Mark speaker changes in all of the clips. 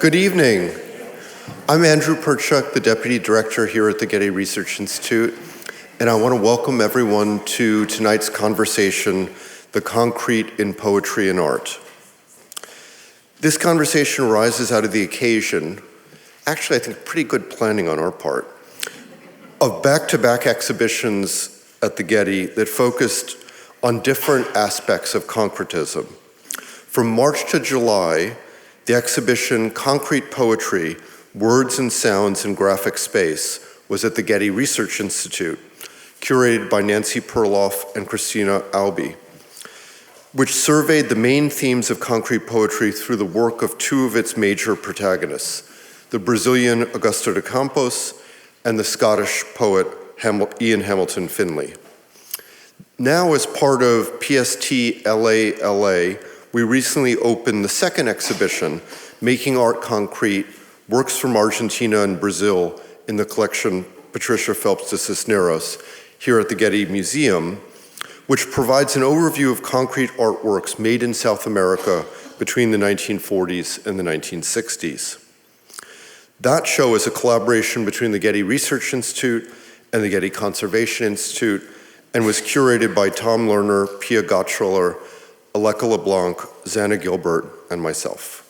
Speaker 1: Good evening. I'm Andrew Perchuk, the Deputy Director here at the Getty Research Institute, and I want to welcome everyone to tonight's conversation, The Concrete in Poetry and Art. This conversation arises out of the occasion, actually I think pretty good planning on our part, of back-to-back exhibitions at the Getty that focused on different aspects of concretism. From March to July, the exhibition Concrete Poetry, Words and Sounds in Graphic Space was at the Getty Research Institute, curated by Nancy Perloff and Christina Albi, which surveyed the main themes of concrete poetry through the work of two of its major protagonists, the Brazilian Augusto de Campos and the Scottish poet Hamilton Finlay. Now, as part of PST LA, we recently opened the second exhibition, Making Art Concrete, Works from Argentina and Brazil in the collection Patricia Phelps de Cisneros here at the Getty Museum, which provides an overview of concrete artworks made in South America between the 1940s and the 1960s. That show is a collaboration between the Getty Research Institute and the Getty Conservation Institute and was curated by Tom Lerner, Pia Gottschuller, Aleka LeBlanc, Zanna Gilbert, and myself.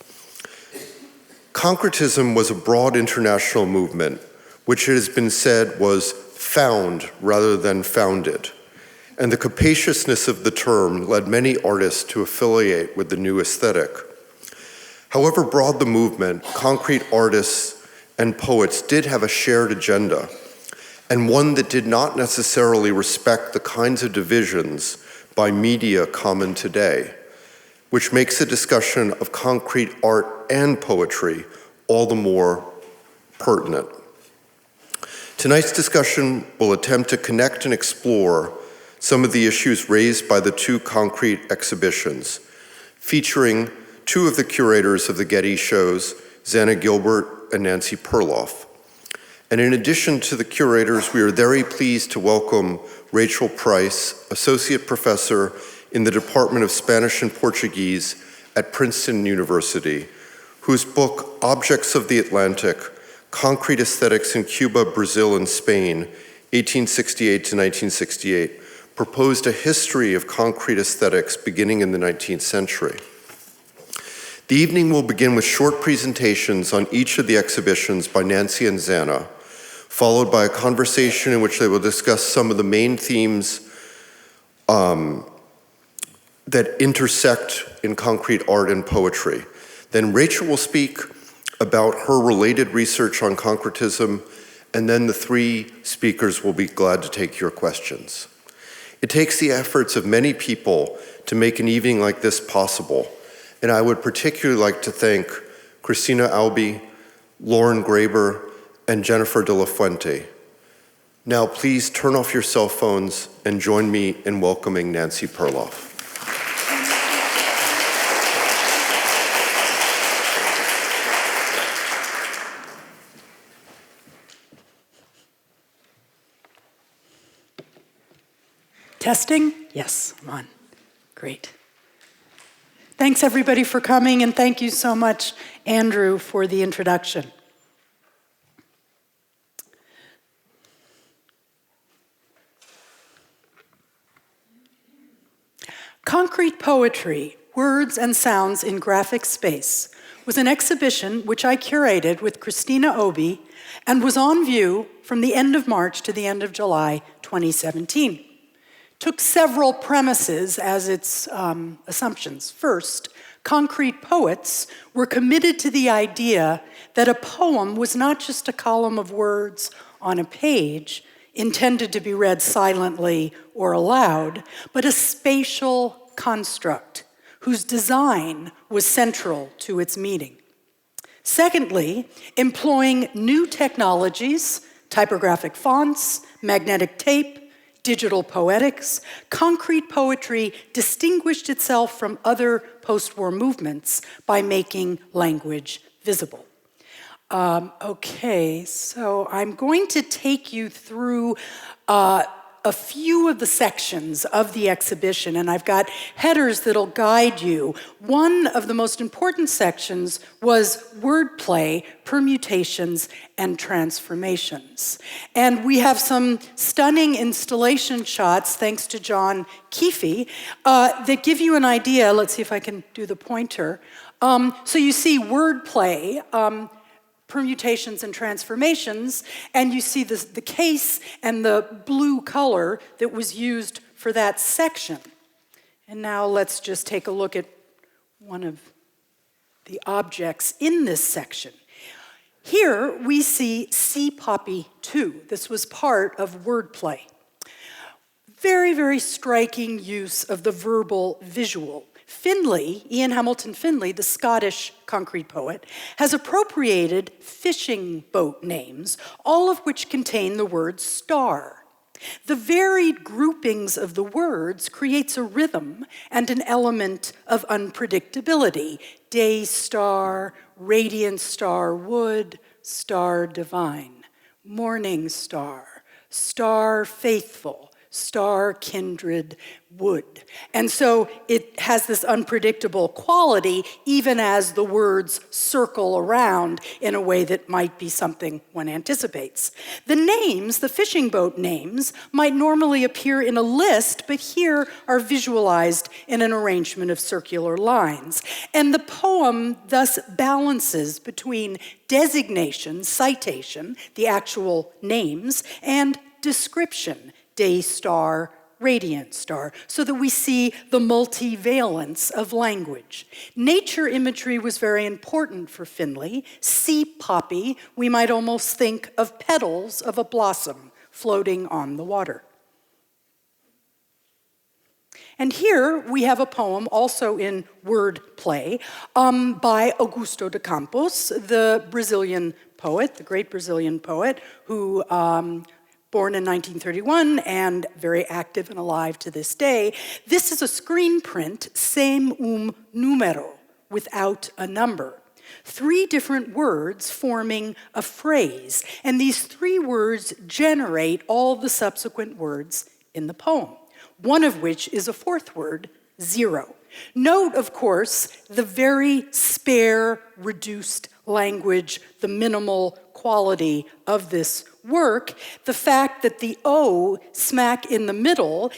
Speaker 1: Concretism was a broad international movement, which it has been said was found rather than founded, and the capaciousness of the term led many artists to affiliate with the new aesthetic. However broad the movement, concrete artists and poets did have a shared agenda, and one that did not necessarily respect the kinds of divisions by media common today, which makes the discussion of concrete art and poetry all the more pertinent. Tonight's discussion will attempt to connect and explore some of the issues raised by the two concrete exhibitions, featuring two of the curators of the Getty shows, Zanna Gilbert and Nancy Perloff. And in addition to the curators, we are very pleased to welcome Rachel Price, Associate Professor in the Department of Spanish and Portuguese at Princeton University, whose book, Objects of the Atlantic, Concrete Aesthetics in Cuba, Brazil, and Spain, 1868 to 1968, proposed a history of concrete aesthetics beginning in the 19th century. The evening will begin with short presentations on each of the exhibitions by Nancy and Zanna, followed by a conversation in which they will discuss some of the main themes that intersect in concrete art and poetry. Then Rachel will speak about her related research on concretism, and then the three speakers will be glad to take your questions. It takes the efforts of many people to make an evening like this possible, and I would particularly like to thank Christina Albi, Lauren Graber, and Jennifer de la Fuente. Now please turn off your cell phones and join me in welcoming Nancy Perloff.
Speaker 2: Testing? Yes, I'm on. Great. Thanks everybody for coming, and thank you so much, Andrew, for the introduction. Concrete Poetry, Words and Sounds in Graphic Space was an exhibition which I curated with Christina Albi and was on view from the end of March to the end of July 2017. Took several premises as its assumptions. First, concrete poets were committed to the idea that a poem was not just a column of words on a page intended to be read silently or aloud, but a spatial construct whose design was central to its meaning. Secondly, employing new technologies, typographic fonts, magnetic tape, digital poetics, concrete poetry distinguished itself from other post-war movements by making language visible. Okay, so I'm going to take you through a few of the sections of the exhibition, and I've got headers that'll guide you. One of the most important sections was wordplay, permutations, and transformations. And we have some stunning installation shots, thanks to John Keefe, that give you an idea. Let's see if I can do the pointer. So you see wordplay, permutations and transformations, and you see the case and the blue color that was used for that section. And now let's just take a look at one of the objects in this section. Here we see Sea Poppy 2. This was part of wordplay. Very, very striking use of the verbal visual. Finlay, Ian Hamilton Finlay, the Scottish concrete poet, has appropriated fishing boat names, all of which contain the word star. The varied groupings of the words creates a rhythm and an element of unpredictability. Day star, radiant star wood, star divine. Morning star, star faithful, star kindred wood. And so it has this unpredictable quality even as the words circle around in a way that might be something one anticipates. The names, the fishing boat names, might normally appear in a list, but here are visualized in an arrangement of circular lines. And the poem thus balances between designation, citation, the actual names, and description, day star, radiant star, so that we see the multivalence of language. Nature imagery was very important for Finlay. Sea poppy, we might almost think of petals of a blossom floating on the water. And here we have a poem also in word play by Augusto de Campos, the Brazilian poet, the great Brazilian poet, who born in 1931 and very active and alive to this day. This is a screen print, sem número, without a number. 3 different words forming a phrase, and these 3 words generate all the subsequent words in the poem, one of which is a 4th word, 0. Note, of course, the very spare, reduced language, the minimal quality of this work, the fact that the O smack in the middle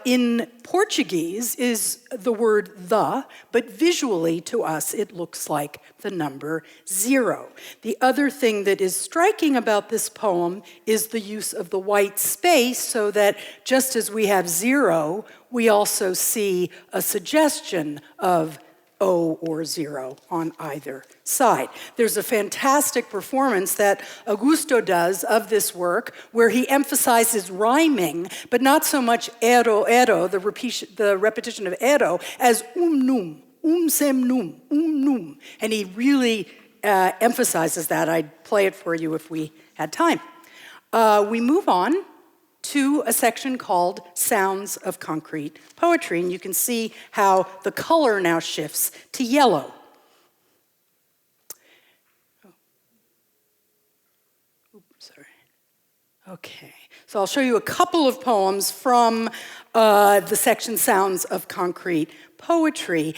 Speaker 2: in Portuguese is the word the, but visually to us it looks like the number 0. The other thing that is striking about this poem is the use of the white space, so that just as we have 0, we also see a suggestion of O or 0 on either side. There's a fantastic performance that Augusto does of this work where he emphasizes rhyming, but not so much ero, the repetition of ero, as num, sem num, num. And he really emphasizes that. I'd play it for you if we had time. We move on to a section called Sounds of Concrete Poetry, and you can see how the color now shifts to yellow. Okay, so I'll show you a couple of poems from the section Sounds of Concrete Poetry.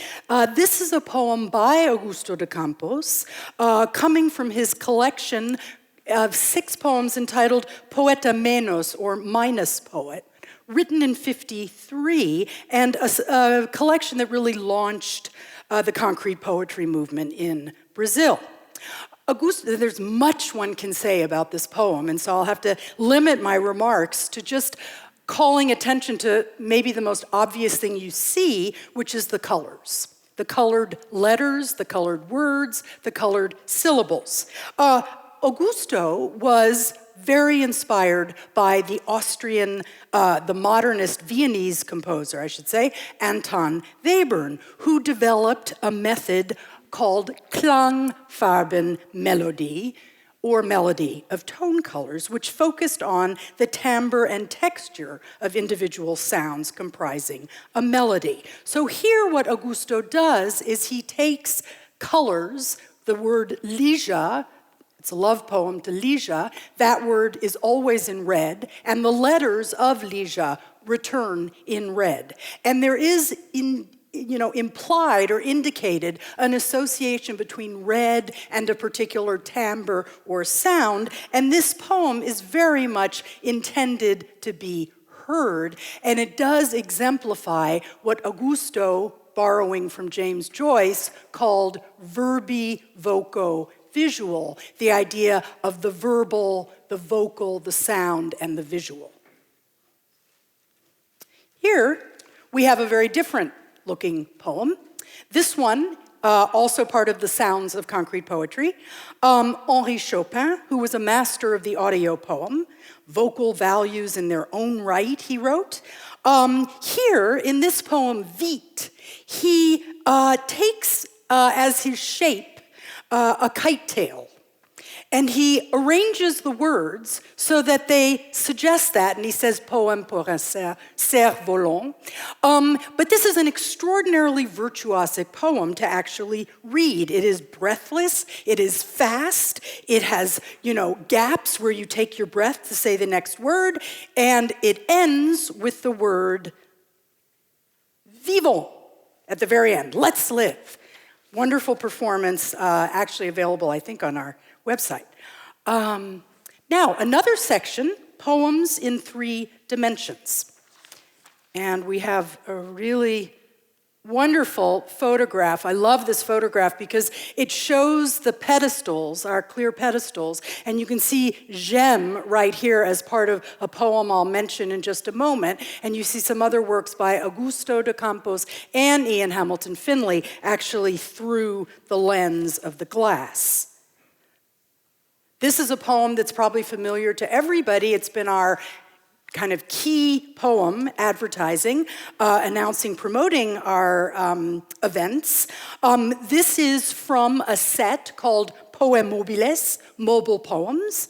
Speaker 2: This is a poem by Augusto de Campos, coming from his collection of 6 poems entitled Poeta Menos, or Minus Poet, written in 1953, and a collection that really launched the concrete poetry movement in Brazil. Augusto, there's much one can say about this poem, and so I'll have to limit my remarks to just calling attention to maybe the most obvious thing you see, which is the colors. The colored letters, the colored words, the colored syllables. Augusto was very inspired by the Austrian, the modernist Viennese composer, I should say, Anton Webern, who developed a method called Klangfarbenmelodie, or melody of tone colors, which focused on the timbre and texture of individual sounds comprising a melody. So here what Augusto does is he takes colors, the word Leesia, It's a love poem to Leesia. That word is always in red, and the letters of Leesia return in red. And there is implied or indicated an association between red and a particular timbre or sound, and this poem is very much intended to be heard, and it does exemplify what Augusto, borrowing from James Joyce, called verbi voco visual, the idea of the verbal, the vocal, the sound, and the visual. Here we have a very different looking poem. This one, also part of the Sounds of Concrete Poetry. Henri Chopin, who was a master of the audio poem, vocal values in their own right, he wrote. Here, in this poem, Vite, he takes as his shape a kite tail. And he arranges the words so that they suggest that, and he says, poème pour un cerf-volant. But this is an extraordinarily virtuosic poem to actually read. It is breathless, it is fast, it has, gaps where you take your breath to say the next word, and it ends with the word vivons at the very end. Let's live. Wonderful performance, actually available, I think, on our website. Now, another section, poems in 3 dimensions. And we have a really wonderful photograph. I love this photograph because it shows the pedestals, our clear pedestals, and you can see J'aime right here as part of a poem I'll mention in just a moment, and you see some other works by Augusto de Campos and Ian Hamilton Finlay actually through the lens of the glass. This is a poem that's probably familiar to everybody. It's been our kind of key poem advertising, announcing, promoting our events. This is from a set called Poème Mobilis, Mobile Poems.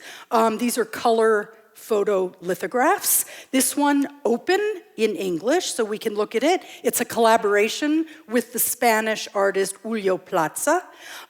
Speaker 2: These are color photo lithographs. This one open in English, so we can look at it. It's a collaboration with the Spanish artist Julio Plaza.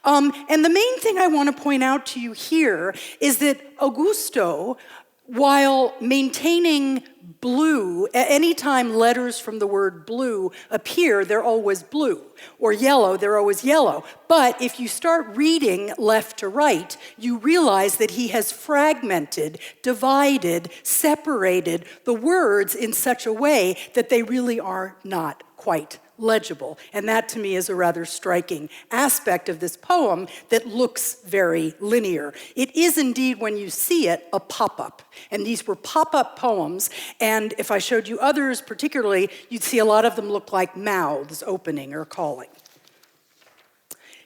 Speaker 2: And the main thing I want to point out to you here is that Augusto, while maintaining blue, anytime letters from the word blue appear, they're always blue, or yellow, they're always yellow. But if you start reading left to right, you realize that he has fragmented, divided, separated the words in such a way that they really are not quite legible. And that, to me, is a rather striking aspect of this poem that looks very linear. It is indeed, when you see it, a pop-up. And these were pop-up poems, and if I showed you others particularly, you'd see a lot of them look like mouths opening or calling.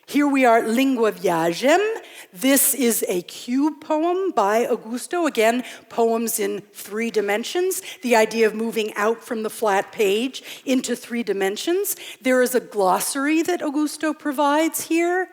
Speaker 2: Here we are, Lingua Viagem. This is a cube poem by Augusto. Again, poems in 3 dimensions. The idea of moving out from the flat page into 3 dimensions. There is a glossary that Augusto provides here.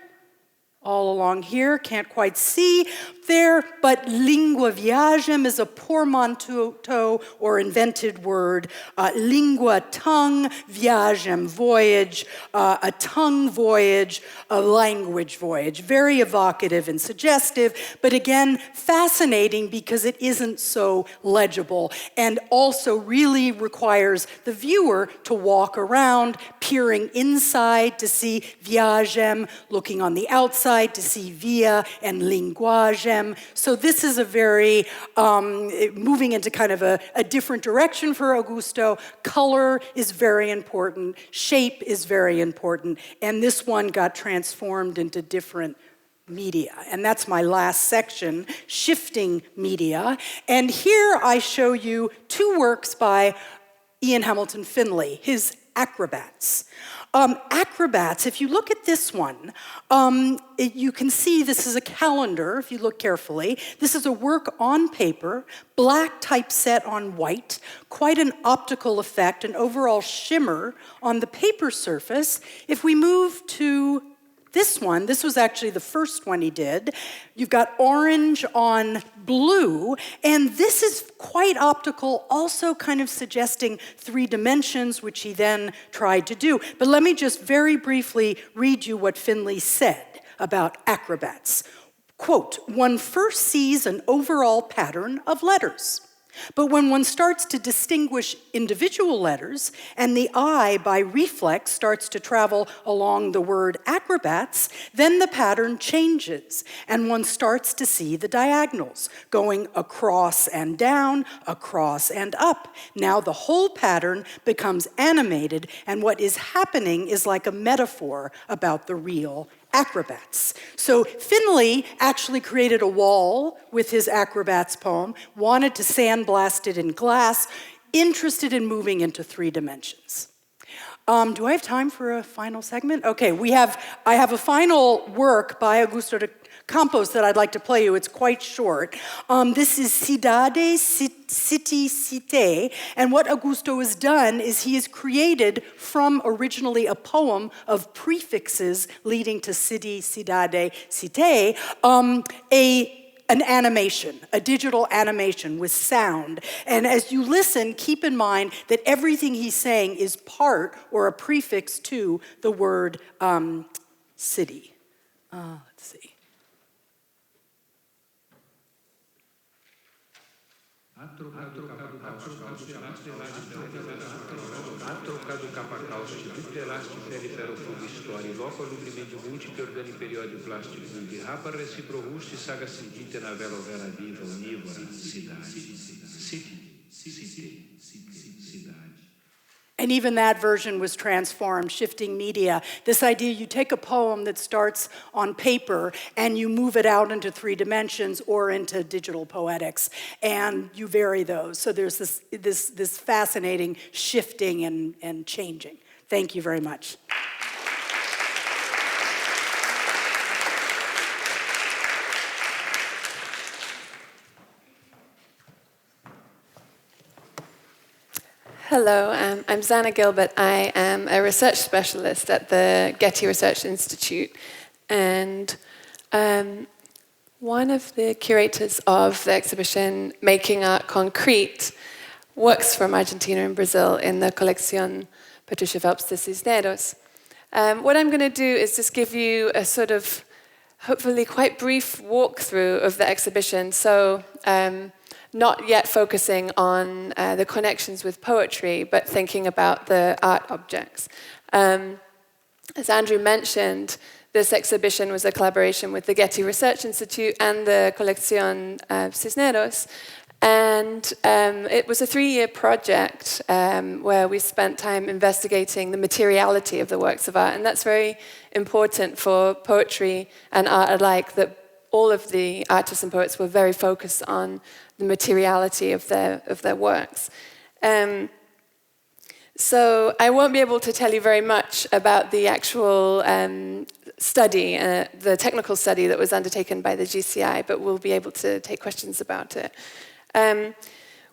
Speaker 2: All along here, can't quite see there, but Lingua Viagem is a portmanteau or invented word. Lingua, tongue, viagem, voyage, a tongue voyage, a language voyage. Very evocative and suggestive, but again, fascinating because it isn't so legible and also really requires the viewer to walk around, peering inside to see viagem, looking on the outside to see via and linguagem. So this is a very, moving into kind of a different direction for Augusto. Color is very important, shape is very important, and this one got transformed into different media. And that's my last section, shifting media. And here I show you 2 works by Ian Hamilton Finlay, his Acrobats. Acrobats, if you look at this one, you can see this is a calendar, if you look carefully. This is a work on paper, black typeset on white, quite an optical effect, an overall shimmer on the paper surface. If we move to this one, this was actually the first one he did. You've got orange on blue, and this is quite optical, also kind of suggesting 3 dimensions, which he then tried to do. But let me just very briefly read you what Finlay said about acrobats. Quote, one first sees an overall pattern of letters. But when one starts to distinguish individual letters and the eye by reflex starts to travel along the word acrobats, then the pattern changes and one starts to see the diagonals going across and down, across and up. Now the whole pattern becomes animated and what is happening is like a metaphor about the real acrobats. So Finlay actually created a wall with his acrobats poem, wanted to sandblast it in glass, interested in moving into 3 dimensions. Do I have time for a final segment? Okay, I have a final work by Augusto de Campos that I'd like to play you. It's quite short. This is Cidades City, and what Augusto has done is he has created from originally a poem of prefixes leading to city, cidade, cité, an animation, a digital animation with sound. And as you listen, keep in mind that everything he's saying is part or a prefix to the word city. Let's see.
Speaker 3: Ha trocado capacaus de plástico perifero por história loco alumínio multi que organi periódio plástico de rapa reciproruste saga seguinte na vela vera viva unívora cidade cidade.
Speaker 2: And even that version was transformed, shifting media. This idea, you take a poem that starts on paper and you move it out into 3 dimensions or into digital poetics, and you vary those. So there's this fascinating shifting and changing. Thank you very much.
Speaker 4: Hello, I'm Zanna Gilbert. I am a research specialist at the Getty Research Institute, and one of the curators of the exhibition Making Art Concrete works from Argentina and Brazil in the Colección Patricia Phelps de Cisneros. What I'm going to do is just give you a sort of hopefully quite brief walkthrough of the exhibition. So not yet focusing on the connections with poetry, but thinking about the art objects. As Andrew mentioned, this exhibition was a collaboration with the Getty Research Institute and the Colección Cisneros. And it was a 3-year project where we spent time investigating the materiality of the works of art. And that's very important for poetry and art alike, that all of the artists and poets were very focused on the materiality of their works. So I won't be able to tell you very much about the actual study, the technical study that was undertaken by the GCI, but we'll be able to take questions about it.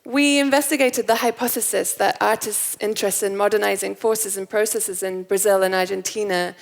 Speaker 4: We investigated the hypothesis that artists' interest in modernizing forces and processes in Brazil and Argentina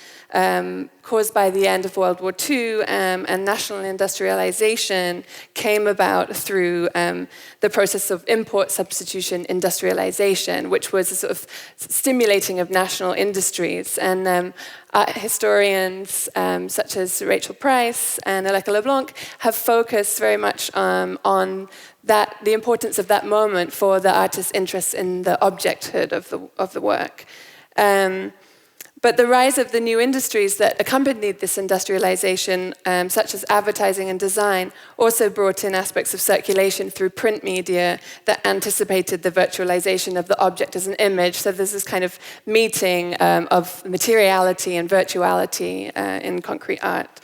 Speaker 4: caused by the end of World War II and national industrialization came about through the process of import substitution industrialization, which was a sort of stimulating of national industries. And art historians such as Rachel Price and Aleka LeBlanc have focused very much on the importance of that moment for the artist's interest in the objecthood of the work. But the rise of the new industries that accompanied this industrialization, such as advertising and design, also brought in aspects of circulation through print media that anticipated the virtualization of the object as an image. So there's this kind of meeting of materiality and virtuality in concrete art.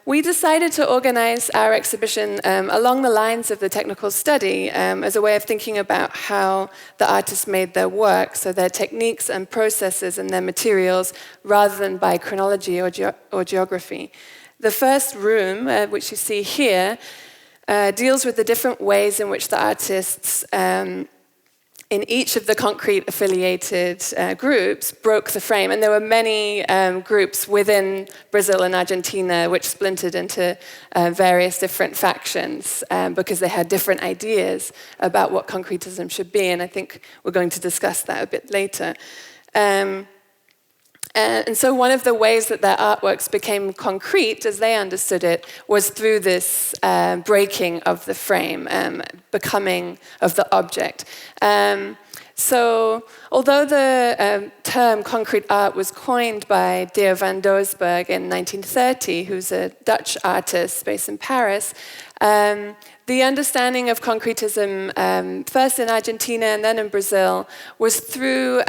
Speaker 4: We decided to organize our exhibition along the lines of the technical study as a way of thinking about how the artists made their work, so their techniques and processes and their materials, rather than by chronology or geography. The first room, which you see here, deals with the different ways in which the artists in each of the concrete-affiliated groups broke the frame. And there were many groups within Brazil and Argentina which splintered into various different factions because they had different ideas about what concretism should be. And I think we're going to discuss that a bit later. And so one of the ways that their artworks became concrete, as they understood it, was through this breaking of the frame, becoming of the object. So although the term concrete art was coined by Theo van Doesburg in 1930, who's a Dutch artist based in Paris, the understanding of concretism, first in Argentina and then in Brazil, was through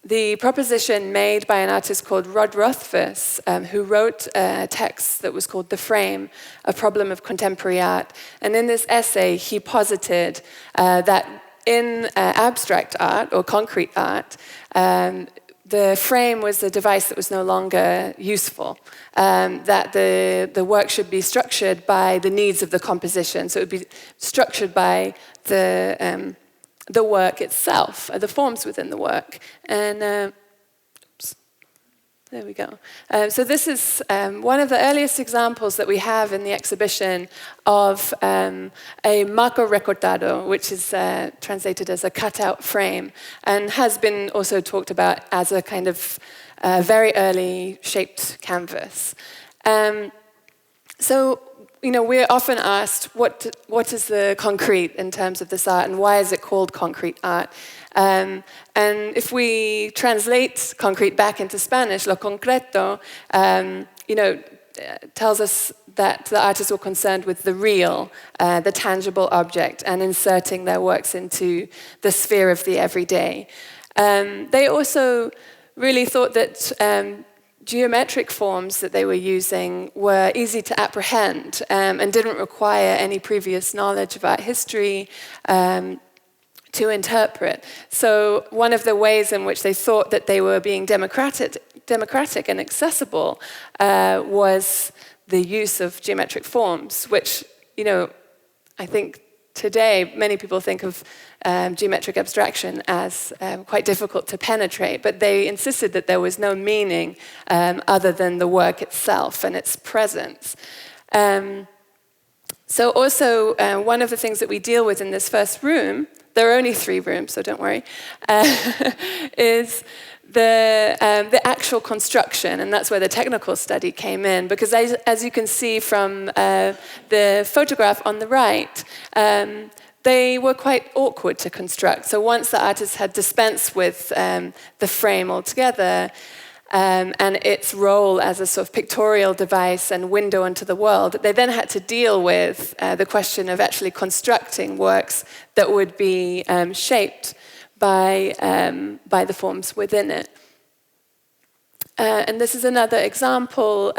Speaker 4: the proposition made by an artist called Rod Rothfuss, who wrote a text that was called The Frame, A Problem of Contemporary Art. And in this essay, he posited that in abstract art, or concrete art, the frame was a device that was no longer useful, that the work should be structured by the needs of the composition. So it would be structured by the work itself, the forms within the work. And there we go. So this is one of the earliest examples that we have in the exhibition of a marco recortado, which is translated as a cutout frame, and has been also talked about as a kind of very early shaped canvas. So, we're often asked, what is the concrete in terms of this art, and why is it called concrete art? And if we translate concrete back into Spanish, lo concreto, tells us that the artists were concerned with the real, the tangible object, and inserting their works into the sphere of the everyday. They also really thought that geometric forms that they were using were easy to apprehend and didn't require any previous knowledge of art history to interpret. So one of the ways in which they thought that they were being democratic and accessible was the use of geometric forms, which, I think today many people think of geometric abstraction as quite difficult to penetrate, but they insisted that there was no meaning other than the work itself and its presence. So also, one of the things that we deal with in this first room, there are only 3 rooms, so don't worry, is the actual construction, and that's where the technical study came in, because as you can see from the photograph on the right, they were quite awkward to construct. So once the artist had dispensed with the frame altogether, and its role as a sort of pictorial device and window into the world, they then had to deal with the question of actually constructing works that would be shaped by the forms within it. And this is another example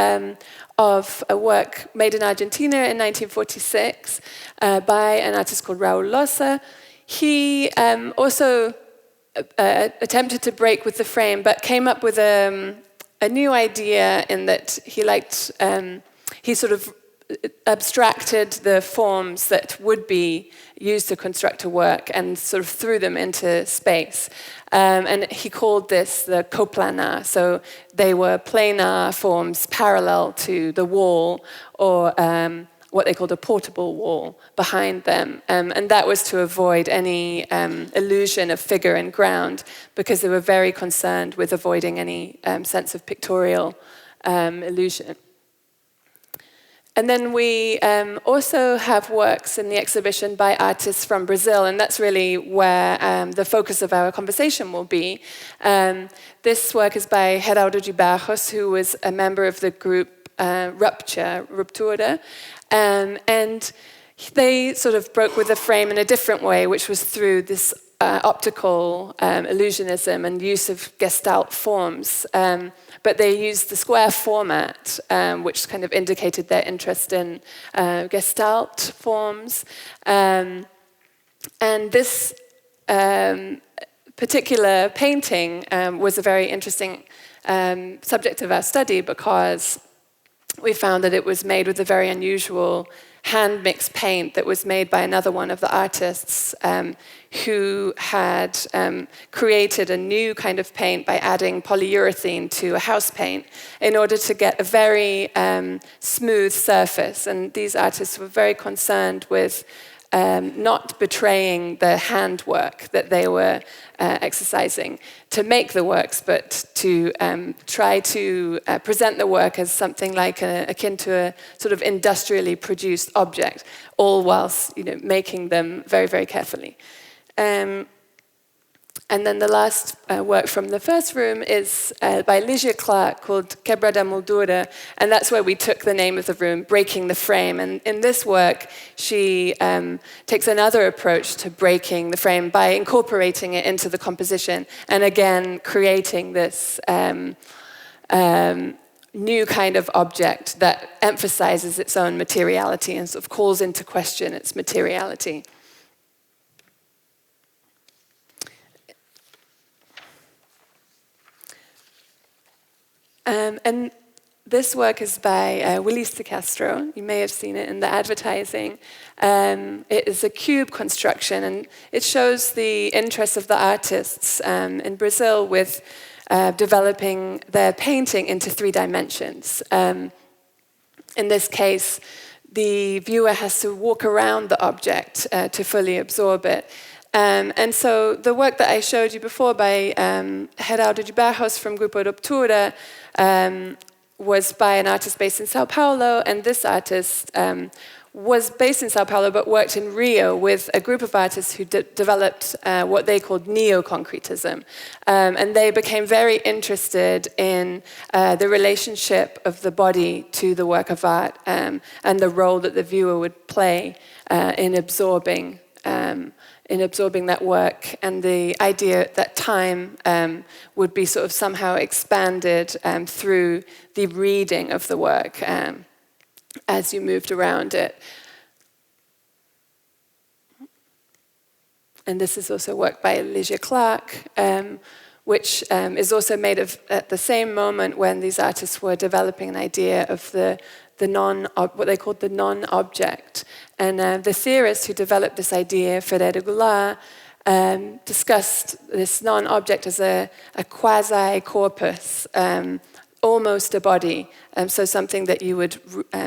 Speaker 4: of a work made in Argentina in 1946 by an artist called Raoul Lhasa. He also attempted to break with the frame, but came up with a new idea in that he liked, he sort of abstracted the forms that would be used to construct a work and sort of threw them into space. And he called this the coplanar. So they were planar forms parallel to the wall, or what they called a portable wall behind them. And that was to avoid any illusion of figure and ground, because they were very concerned with avoiding any sense of pictorial illusion. And then we also have works in the exhibition by artists from Brazil, and that's really where the focus of our conversation will be. This work is by Geraldo de Barjas, who was a member of the group Ruptura, and they sort of broke with the frame in a different way, which was through this optical illusionism and use of gestalt forms. But they used the square format, which kind of indicated their interest in gestalt forms. And this particular painting was a very interesting subject of our study, because we found that it was made with a very unusual hand-mixed paint that was made by another one of the artists who had created a new kind of paint by adding polyurethane to a house paint in order to get a very smooth surface. And these artists were very concerned with not betraying the handwork that they were exercising to make the works, but to try to present the work as something like akin to a sort of industrially produced object, all whilst making them very, very carefully. And then the last work from the first room is by Leesia Clarke called Quebra da Moldura, and that's where we took the name of the room, Breaking the Frame. And in this work, she takes another approach to breaking the frame by incorporating it into the composition, and again, creating this new kind of object that emphasizes its own materiality and sort of calls into question its materiality. And this work is by Mobilis de Castro. You may have seen it in the advertising. It is a cube construction, and it shows the interest of the artists in Brazil with developing their painting into 3 dimensions. In this case, the viewer has to walk around the object to fully absorb it. And so the work that I showed you before by Geraldo de Barjas from Grupo Ruptura was by an artist based in Sao Paulo, and this artist was based in Sao Paulo but worked in Rio with a group of artists who developed what they called neo-concretism. And they became very interested in the relationship of the body to the work of art and the role that the viewer would play in absorbing that work, and the idea that time would be sort of somehow expanded through the reading of the work as you moved around it. And this is also work by Leesia Clarke, which is also made at the same moment when these artists were developing an idea of what they called the non-object. And the theorist who developed this idea, Ferreira Goulart, discussed this non-object as a quasi-corpus, almost a body, so something that you would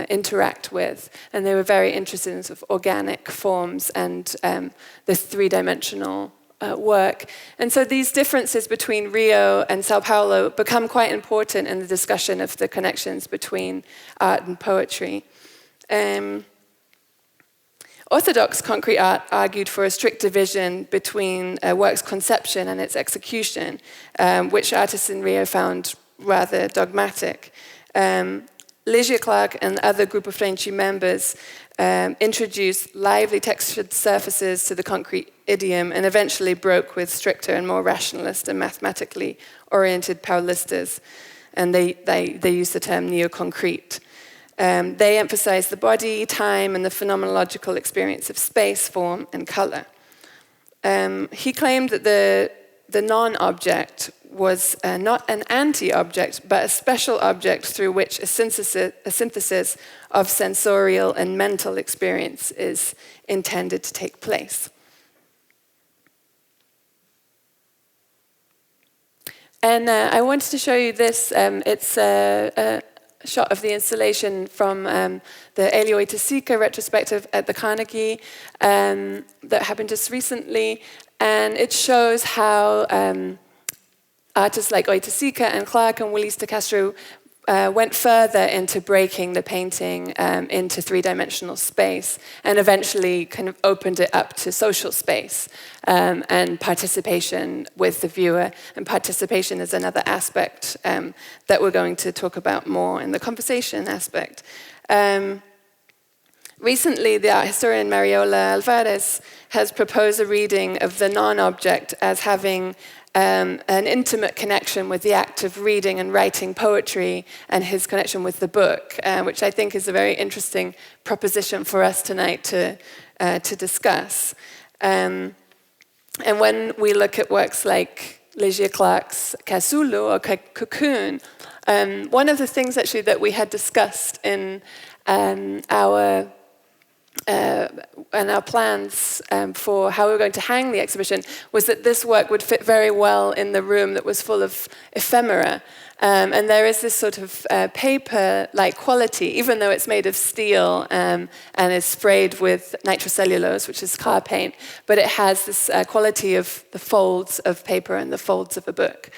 Speaker 4: interact with. And they were very interested in sort of organic forms and the 3-dimensional work. And so these differences between Rio and Sao Paulo become quite important in the discussion of the connections between art and poetry. Orthodox concrete art argued for a strict division between a work's conception and its execution, which artists in Rio found rather dogmatic. Leesia Clarke and other Grupo Frente members introduced lively textured surfaces to the concrete idiom and eventually broke with stricter and more rationalist and mathematically oriented Paulistas. And they used the term neo-concrete. They emphasized the body, time, and the phenomenological experience of space, form, and color. He claimed that the non-object was not an anti-object, but a special object through which a synthesis of sensorial and mental experience is intended to take place. And I wanted to show you this. It's a shot of the installation from the Hélio Oiticica retrospective at the Carnegie that happened just recently. And it shows how artists like Oiticica and Clarke and Mobilis de Castro went further into breaking the painting into 3-dimensional space and eventually kind of opened it up to social space and participation with the viewer. And participation is another aspect that we're going to talk about more in the conversation aspect. Recently, the art historian Mariola Alvarez has proposed a reading of the non-object as having an intimate connection with the act of reading and writing poetry and his connection with the book, which I think is a very interesting proposition for us tonight to discuss. And when we look at works like Leesia Clarke's Casulo or Cocoon, one of the things actually that we had discussed in our and our plans for how we were going to hang the exhibition was that this work would fit very well in the room that was full of ephemera. And there is this sort of paper-like quality, even though it's made of steel and is sprayed with nitrocellulose, which is car paint, but it has this quality of the folds of paper and the folds of a book.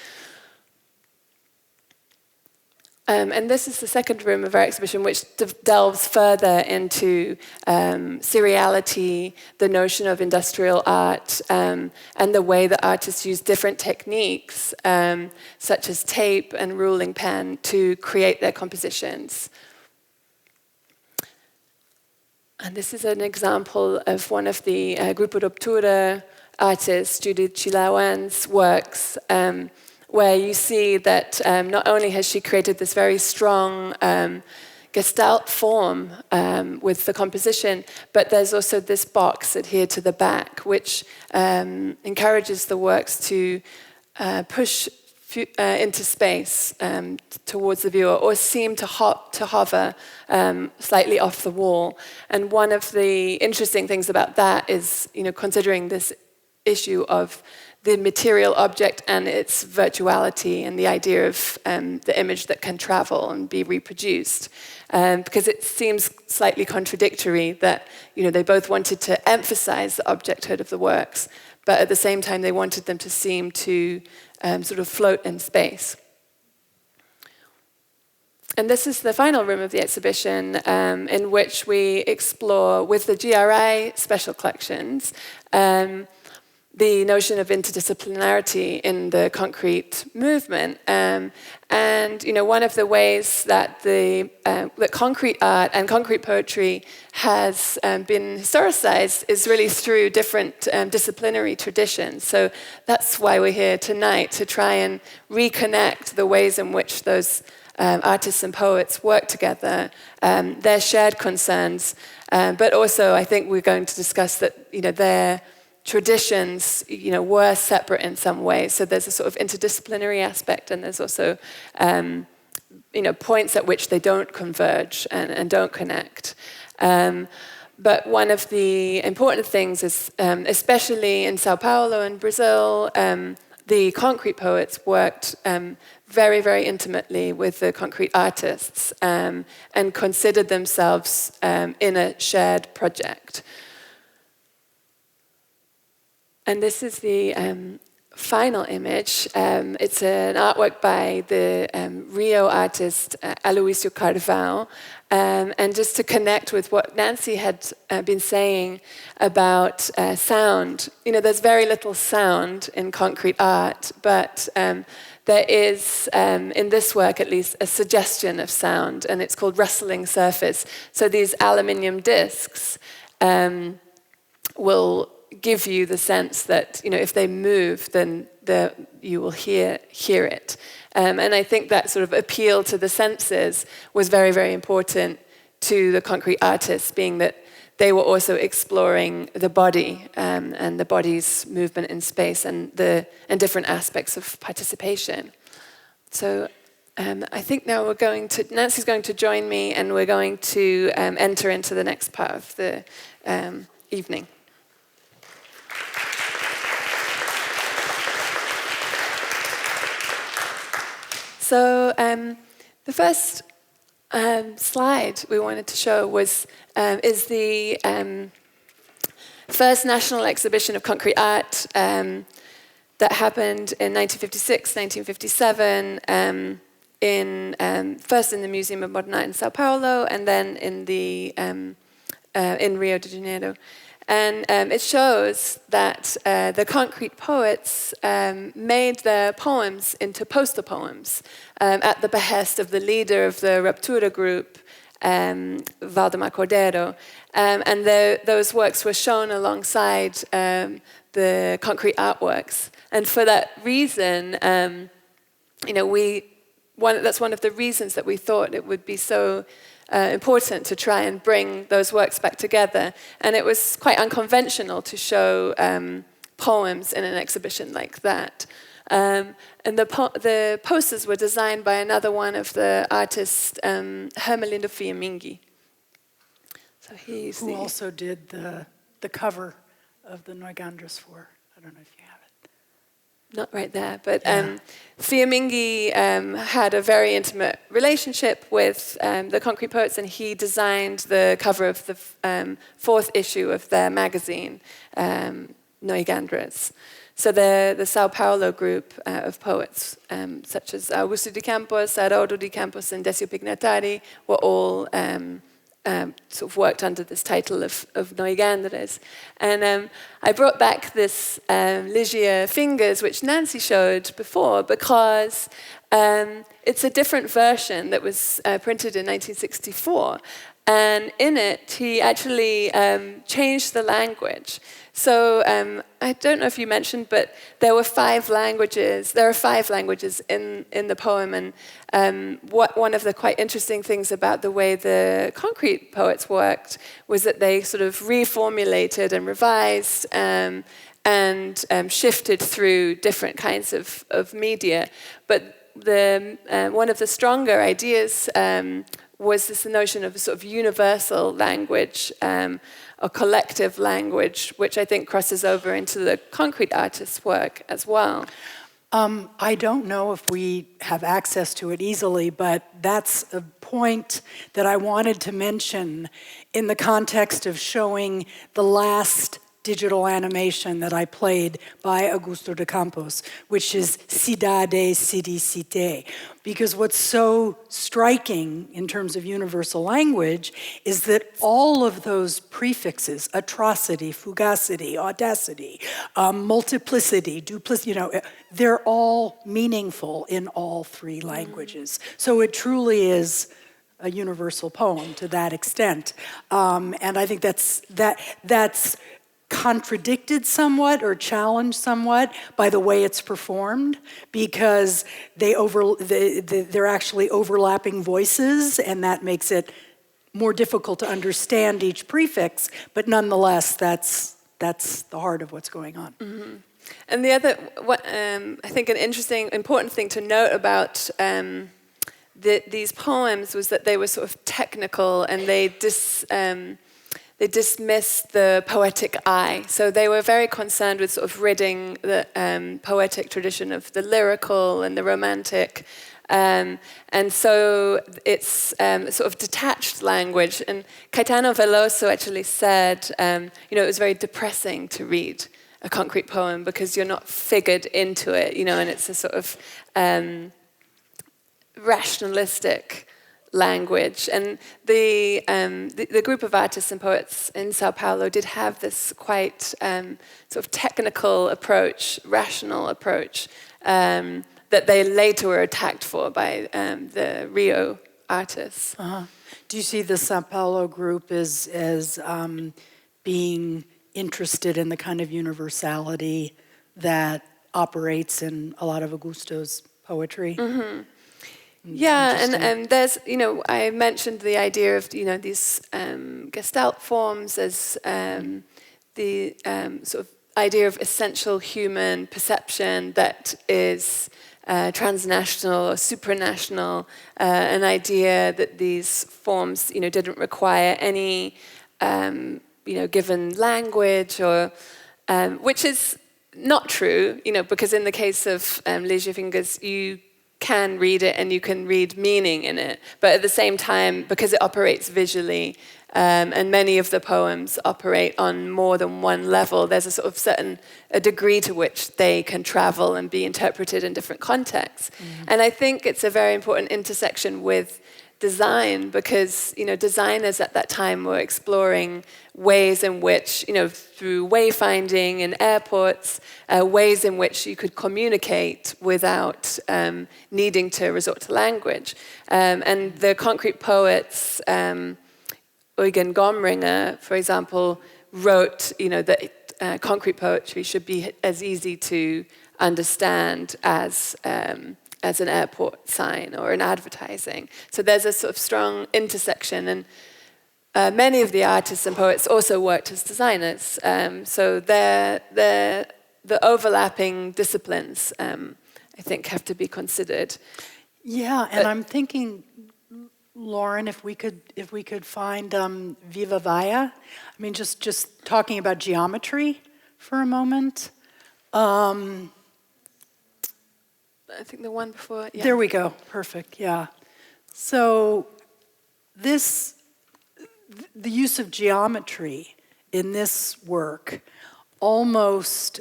Speaker 4: And this is the second room of our exhibition, which delves further into seriality, the notion of industrial art, and the way that artists use different techniques, such as tape and ruling pen, to create their compositions. And this is an example of one of the Grupo Ruptura artists, Judith Chilawan's works, where you see that not only has she created this very strong gestalt form with the composition, but there's also this box adhered to the back, which encourages the works to push into space towards the viewer, or seem to hover slightly off the wall. And one of the interesting things about that is, considering this issue of the material object and its virtuality, and the idea of the image that can travel and be reproduced. Because it seems slightly contradictory that they both wanted to emphasize the objecthood of the works, but at the same time they wanted them to seem to sort of float in space. And this is the final room of the exhibition, in which we explore, with the GRI special collections, the notion of interdisciplinarity in the concrete movement. And one of the ways that that concrete art and concrete poetry has been historicized is really through different disciplinary traditions. So that's why we're here tonight, to try and reconnect the ways in which those artists and poets work together, their shared concerns, but also I think we're going to discuss that their traditions, were separate in some way. So there's a sort of interdisciplinary aspect, and there's also, points at which they don't converge and don't connect. But one of the important things is, especially in Sao Paulo and Brazil, the concrete poets worked very, very intimately with the concrete artists and considered themselves in a shared project. And this is the final image. It's an artwork by the Rio artist Aloysio Carvão. And just to connect with what Nancy had been saying about sound, there's very little sound in concrete art, but there is, in this work at least, a suggestion of sound, and it's called rustling surface. So these aluminium discs will give you the sense that if they move, then you will hear it. And I think that sort of appeal to the senses was very, very important to the concrete artists, being that they were also exploring the body and the body's movement in space and different aspects of participation. So I think now Nancy's going to join me, and we're going to enter into the next part of the evening. So the first slide we wanted to show is the first national exhibition of concrete art that happened in 1956, 1957, first in the Museum of Modern Art in Sao Paulo, and then in Rio de Janeiro. And it shows that the concrete poets made their poems into poster poems at the behest of the leader of the Ruptura group, Valdemar Cordeiro. And those works were shown alongside the concrete artworks. And for that reason, that's one of the reasons that we thought it would be so important to try and bring those works back together. And it was quite unconventional to show poems in an exhibition like that. And the posters were designed by another one of the artists, Hermelindo Filha Minge. So he's
Speaker 2: who also did the cover of the Neugandres for. I don't know if you have it.
Speaker 4: Not right there, but Fiammingi had a very intimate relationship with the Concrete Poets, and he designed the cover of the fourth issue of their magazine, Neugandres. So the Sao Paulo group of poets, such as Augusto de Campos, Raoul de Campos, and Decio Pignatari, were all sort of worked under this title of Neugandres. And I brought back this Leesia fingers, which Nancy showed before, because it's a different version that was printed in 1964. And in it, he actually changed the language. So I don't know if you mentioned, but there were 5 languages. There are 5 languages in the poem, and one of the quite interesting things about the way the Concrete Poets worked was that they sort of reformulated and revised and shifted through different kinds of media. But one of the stronger ideas was this notion of a sort of universal language, a collective language, which I think crosses over into the concrete artist's work as well.
Speaker 2: I don't know if we have access to it easily, but that's a point that I wanted to mention in the context of showing the last digital animation that I played by Augusto de Campos, which is Cidades City. Because what's so striking in terms of universal language is that all of those prefixes, atrocity, fugacity, audacity, multiplicity, duplicity, they're all meaningful in all 3 languages. So it truly is a universal poem to that extent. And I think that's contradicted somewhat or challenged somewhat by the way it's performed, because they're actually overlapping voices, and that makes it more difficult to understand each prefix, but nonetheless that's the heart of what's going on.
Speaker 4: Mm-hmm. And the other, I think an interesting, important thing to note about these poems was that they were sort of technical, and they dismissed the poetic eye. So they were very concerned with sort of ridding the poetic tradition of the lyrical and the romantic. And so it's sort of detached language. And Caetano Veloso actually said, it was very depressing to read a concrete poem because you're not figured into it, and it's a sort of rationalistic language. And the group of artists and poets in Sao Paulo did have this quite sort of technical approach, rational approach, that they later were attacked for by the Rio artists.
Speaker 2: Uh-huh. Do you see the Sao Paulo group as being interested in the kind of universality that operates in a lot of Augusto's poetry?
Speaker 4: Mm-hmm. Yeah, and there's, I mentioned the idea of, these Gestalt forms as the sort of idea of essential human perception that is transnational or supranational, an idea that these forms, didn't require any, given language, or which is not true, because in the case of Leesia Fingers, you can read it and you can read meaning in it, but at the same time, because it operates visually, and many of the poems operate on more than one level, there's a sort of a degree to which they can travel and be interpreted in different contexts. Mm-hmm. And I think it's a very important intersection with design, because designers at that time were exploring ways in which, through wayfinding in airports, ways in which you could communicate without needing to resort to language. And the concrete poets, Eugen Gomringer, for example, wrote, that concrete poetry should be as easy to understand as an airport sign or an advertising. So there's a sort of strong intersection, and many of the artists and poets also worked as designers. So the overlapping disciplines, I think, have to be considered.
Speaker 2: Yeah, and I'm thinking Lauren, if we could find Viva Via. I mean, just talking about geometry for a moment.
Speaker 4: I think the one before. Yeah.
Speaker 2: There we go. Perfect. Yeah. So the use of geometry in this work almost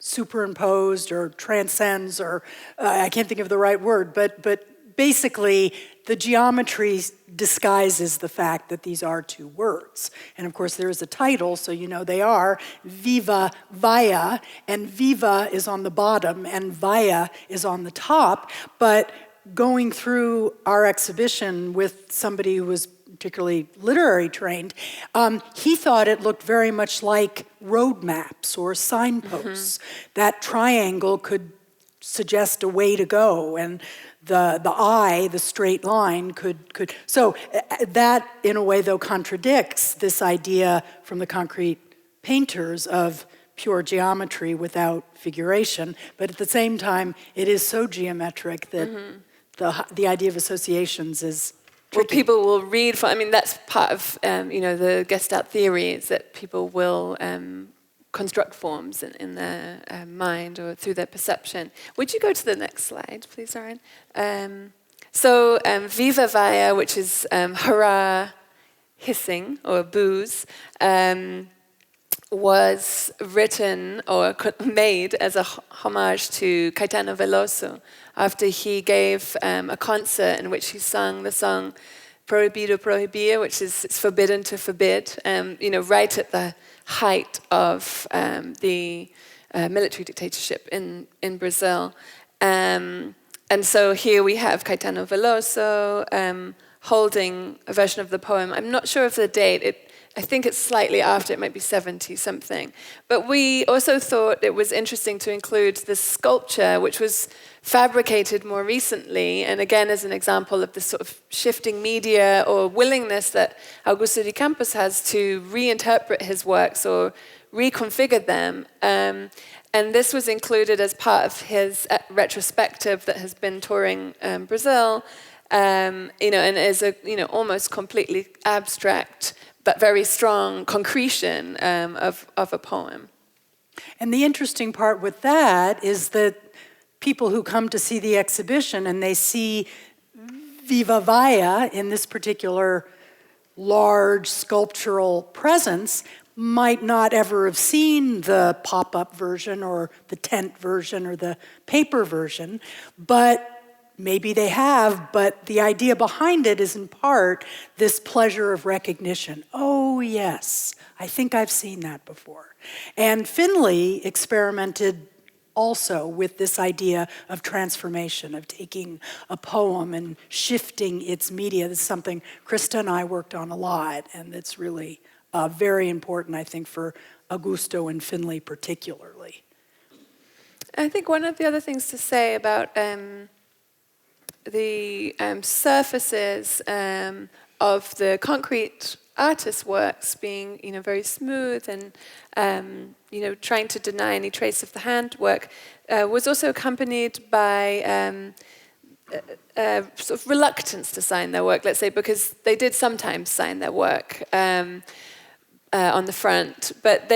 Speaker 2: superimposed or transcends, or I can't think of the right word, but basically the geometry disguises the fact that these are two words. And of course there is a title, so you know they are Viva Via, and Viva is on the bottom and Via is on the top. But going through our exhibition with somebody who was particularly literary trained, he thought it looked very much like road maps or signposts. That triangle could suggest a way to go, and the eye, the straight line, could. So that, in a way, though, contradicts this idea from the concrete painters of pure geometry without figuration. But at the same time, it is so geometric that the idea of associations is tricky.
Speaker 4: Well, people will read from, I mean, that's part of, the Gestalt theory, is that people will construct forms in their mind or through their perception. Would you go to the next slide, please, Aaron? So Viva Via, which is hurrah, hissing, or booze, was written or made as a homage to Caetano Veloso after he gave a concert in which he sung the song Prohibido Prohibir, which is it's forbidden to forbid, right at the height of the military dictatorship in Brazil. And so here we have Caetano Veloso holding a version of the poem. I'm not sure of the date. I think it's slightly after, it might be 70-something. But we also thought it was interesting to include this sculpture, which was fabricated more recently, and again as an example of this sort of shifting media or willingness that Augusto de Campos has to reinterpret his works or reconfigure them. And this was included as part of his retrospective that has been touring Brazil, and is a almost completely abstract but very strong concretion of a poem.
Speaker 2: And the interesting part with that is that people who come to see the exhibition and they see Viva Via in this particular large sculptural presence might not ever have seen the pop-up version or the tent version or the paper version, but maybe they have, but the idea behind it is in part this pleasure of recognition. Oh, yes, I think I've seen that before. And Finlay experimented also with this idea of transformation, of taking a poem and shifting its media. This is something Krista and I worked on a lot, and it's really very important, I think, for Augusto and Finlay particularly.
Speaker 4: I think one of the other things to say about the surfaces of the concrete artist's works being, very smooth and, trying to deny any trace of the handwork, was also accompanied by sort of reluctance to sign their work, let's say, because they did sometimes sign their work on the front, but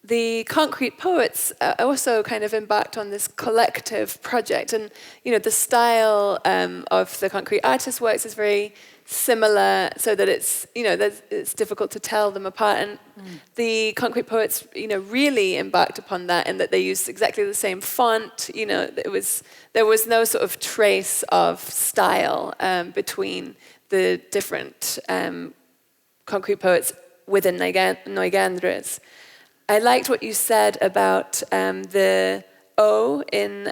Speaker 4: the concrete poets also kind of embarked on this collective project, and the style of the concrete artist's works is very similar, so that it's it's difficult to tell them apart. And the concrete poets really embarked upon that, in that they used exactly the same font. There was no sort of trace of style between the different concrete poets within Neugandres. I liked what you said about the O in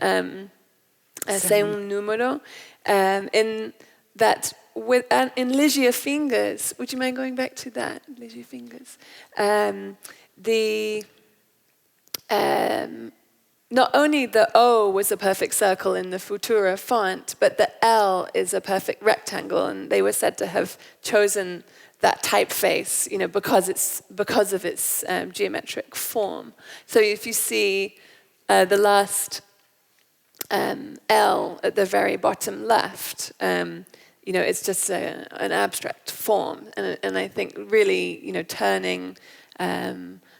Speaker 4: Sei Número, in that in Leesia Fingers. Would you mind going back to that, Leesia Fingers? Not only the O was a perfect circle in the Futura font, but the L is a perfect rectangle, and they were said to have chosen that typeface, because of its geometric form. So if you see the last L at the very bottom left, it's just an abstract form. And I think really, turning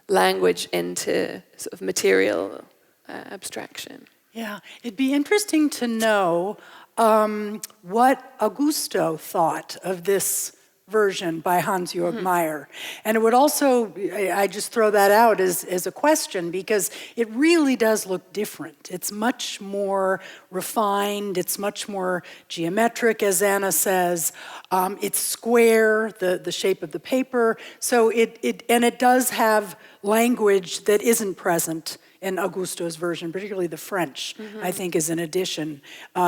Speaker 4: language into sort of material abstraction.
Speaker 2: Yeah, it'd be interesting to know what Augusto thought of this version by Hans-Georg Meyer. And it would also, I just throw that out as a question, because it really does look different. It's much more refined, it's much more geometric, as Zanna says. It's square, the shape of the paper. So it does have language that isn't present in Augusto's version, particularly the French, I think is an addition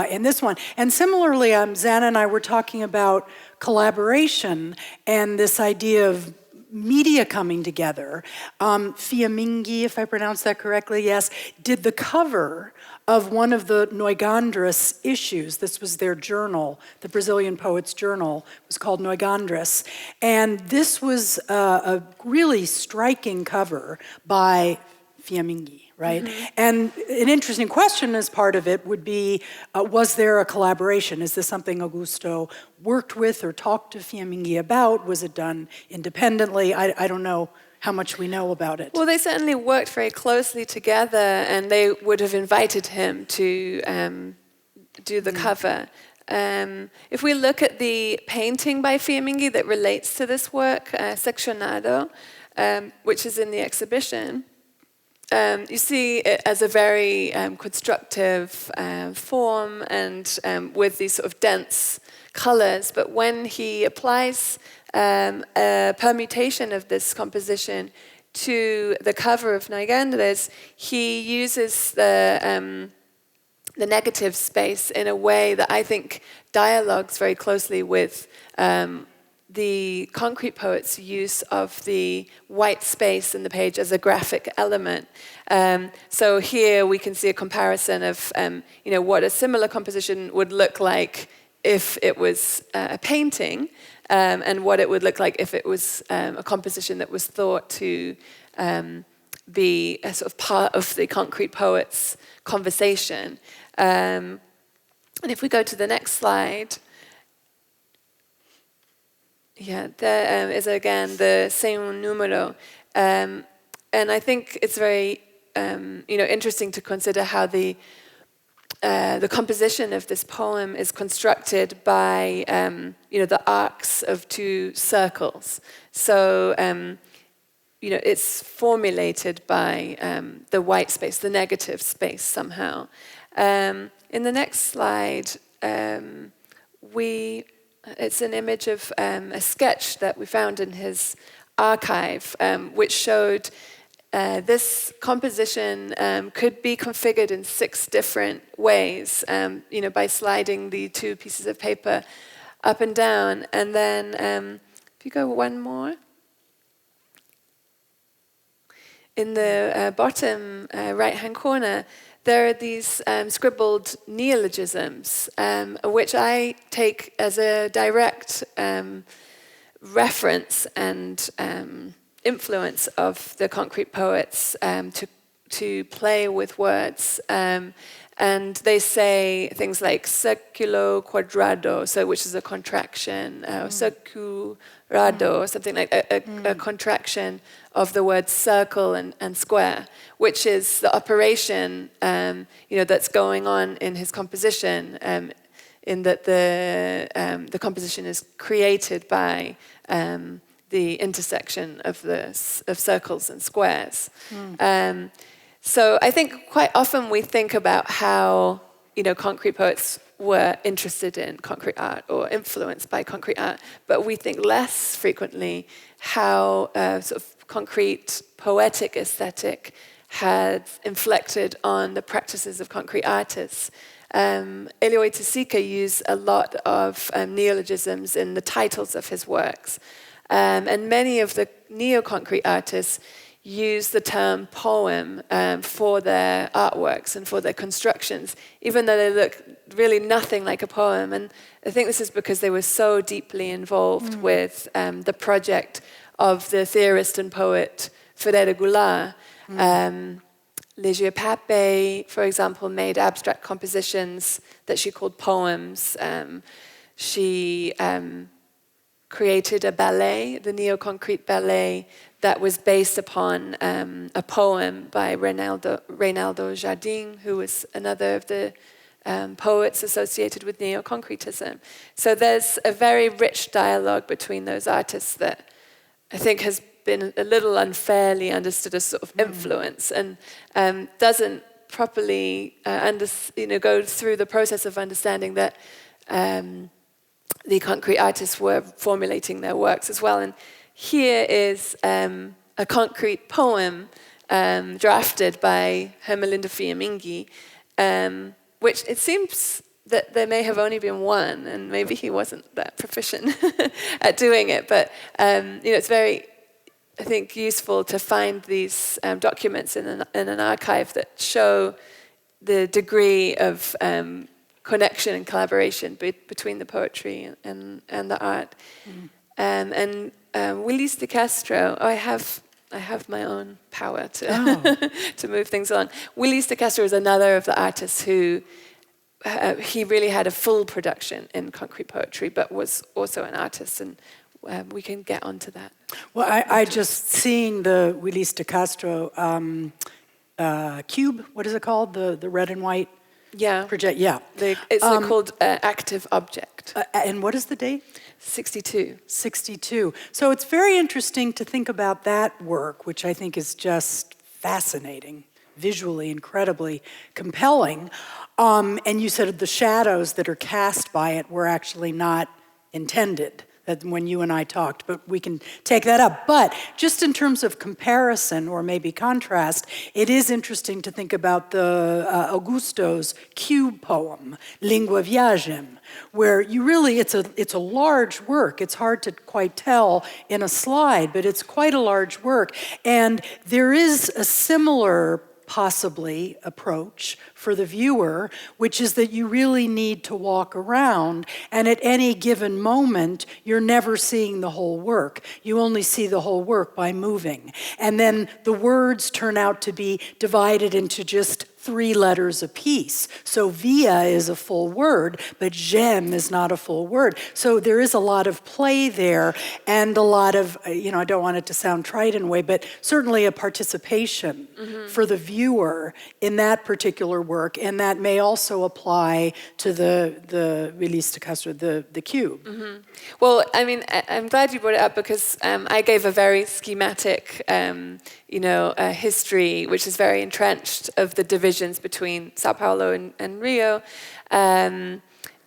Speaker 2: in this one. And similarly, Zanna and I were talking about collaboration and this idea of media coming together. Fiammingi, if I pronounced that correctly, yes, did the cover of one of the Noigandras issues. This was their journal, the Brazilian Poets' Journal. It was called Noigandras. And this was a really striking cover by Fiammingi, right? And an interesting question as part of it would be, was there a collaboration? Is this something Augusto worked with or talked to Fiammingi about? Was it done independently? I don't know how much we know about it.
Speaker 4: Well, they certainly worked very closely together, and they would have invited him to do the cover. If we look at the painting by Fiammingi that relates to this work, Seccionado, which is in the exhibition, you see it as a very constructive form and with these sort of dense colors. But when he applies a permutation of this composition to the cover of Noigandras, he uses the negative space in a way that I think dialogues very closely with the concrete poet's use of the white space in the page as a graphic element. So here we can see a comparison of what a similar composition would look like if it was a painting, and what it would look like if it was a composition that was thought to be a sort of part of the concrete poet's conversation. And if we go to the next slide, there is again the same numero, and I think it's very interesting to consider how the composition of this poem is constructed by the arcs of two circles. So it's formulated by the white space, the negative space somehow. In the next slide, it's an image of a sketch that we found in his archive, which showed this composition could be configured in 6 different ways, by sliding the 2 pieces of paper up and down. And then, if you go one more, in the bottom right-hand corner, there are these scribbled neologisms, which I take as a direct reference and influence of the concrete poets to play with words. And they say things like seculo quadrado, which is a contraction, securado, or something like a contraction of the words circle and square, which is the operation that's going on in his composition, in that the composition is created by the intersection of circles and squares. So I think quite often we think about how concrete poets were interested in concrete art or influenced by concrete art, but we think less frequently how sort of concrete poetic aesthetic had inflected on the practices of concrete artists. Elio Itasica used a lot of neologisms in the titles of his works. And many of the neo-concrete artists use the term poem for their artworks and for their constructions, even though they look really nothing like a poem. And I think this is because they were so deeply involved with the project of the theorist and poet Ferreira Goulart, Leesia Clarke, for example, made abstract compositions that she called poems. She created a ballet, the neo-concrete ballet, that was based upon a poem by Reynaldo Jardim, who was another of the poets associated with neo-concretism. So there's a very rich dialogue between those artists that I think has been a little unfairly understood as sort of influence, and doesn't properly go through the process of understanding that the concrete artists were formulating their works as well. And here is a concrete poem drafted by Hermelinda Minge, which it seems that there may have only been one, and maybe he wasn't that proficient at doing it. But it's very, I think, useful to find these documents in an archive that show the degree of connection and collaboration between the poetry and the art. And Willis de Castro, I have my own power to to move things along. Willis de Castro is another of the artists who he really had a full production in concrete poetry, but was also an artist, and we can get onto that.
Speaker 2: Well, I just seeing the Willis de Castro cube. What is it called? The red and white.
Speaker 4: Yeah.
Speaker 2: Project. Yeah.
Speaker 4: It's called active object.
Speaker 2: And what is the date?
Speaker 4: 62.
Speaker 2: 62. So it's very interesting to think about that work, which I think is just fascinating, visually incredibly compelling. And you said the shadows that are cast by it were actually not intended, that when you and I talked, but we can take that up. But just in terms of comparison or maybe contrast, it is interesting to think about the Augusto's cube poem, Lingua Viagem, where you really, it's a large work. It's hard to quite tell in a slide, but it's quite a large work. And there is a similar possibly approach for the viewer, which is that you really need to walk around, and at any given moment, you're never seeing the whole work. You only see the whole work by moving. And then the words turn out to be divided into just 3 letters apiece. So via is a full word, but gem is not a full word. So there is a lot of play there, and a lot of, I don't want it to sound trite in a way, but certainly a participation for the viewer in that particular work, and that may also apply to the Willis de Castro, the cube.
Speaker 4: Well, I mean, I'm glad you brought it up, because I gave a very schematic history, which is very entrenched, of the divisions between Sao Paulo and Rio, and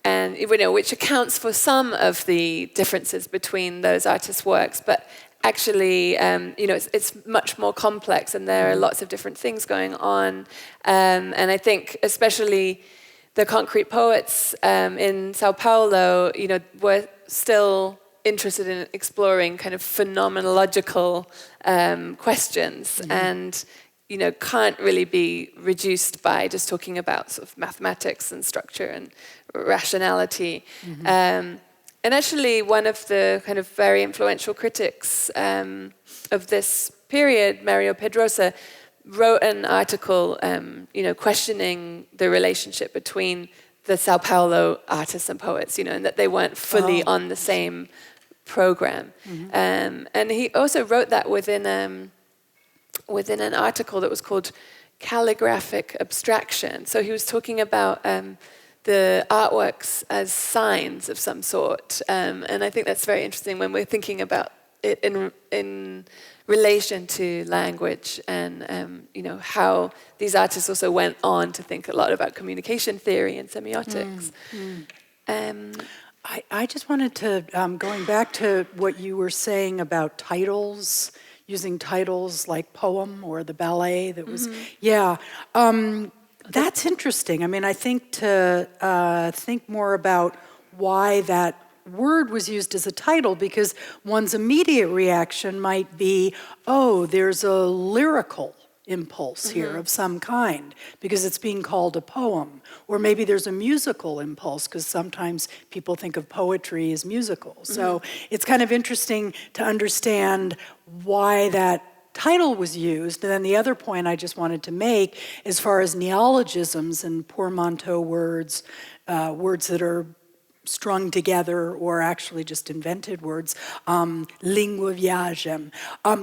Speaker 4: which accounts for some of the differences between those artists' works. But actually, it's much more complex, and there are lots of different things going on. And I think, especially the concrete poets in Sao Paulo, were still interested in exploring kind of phenomenological questions, and can't really be reduced by just talking about sort of mathematics and structure and rationality. And actually, one of the kind of very influential critics of this period, Mario Pedrosa, wrote an article, questioning the relationship between the Sao Paulo artists and poets, and that they weren't fully on the same program. And he also wrote that within an article that was called Calligraphic Abstraction. So he was talking about the artworks as signs of some sort. And I think that's very interesting when we're thinking about it in relation to language, and how these artists also went on to think a lot about communication theory and semiotics.
Speaker 2: I just wanted to, going back to what you were saying about titles, using titles like poem or the ballet that was, that's interesting. I mean, I think to think more about why that word was used as a title, because one's immediate reaction might be, oh, there's a lyrical impulse here of some kind because it's being called a poem. Or maybe there's a musical impulse, because sometimes people think of poetry as musical. So it's kind of interesting to understand why that title was used. And then the other point I just wanted to make, as far as neologisms and portmanteau words, words that are strung together or actually just invented words, Lingua Viagem.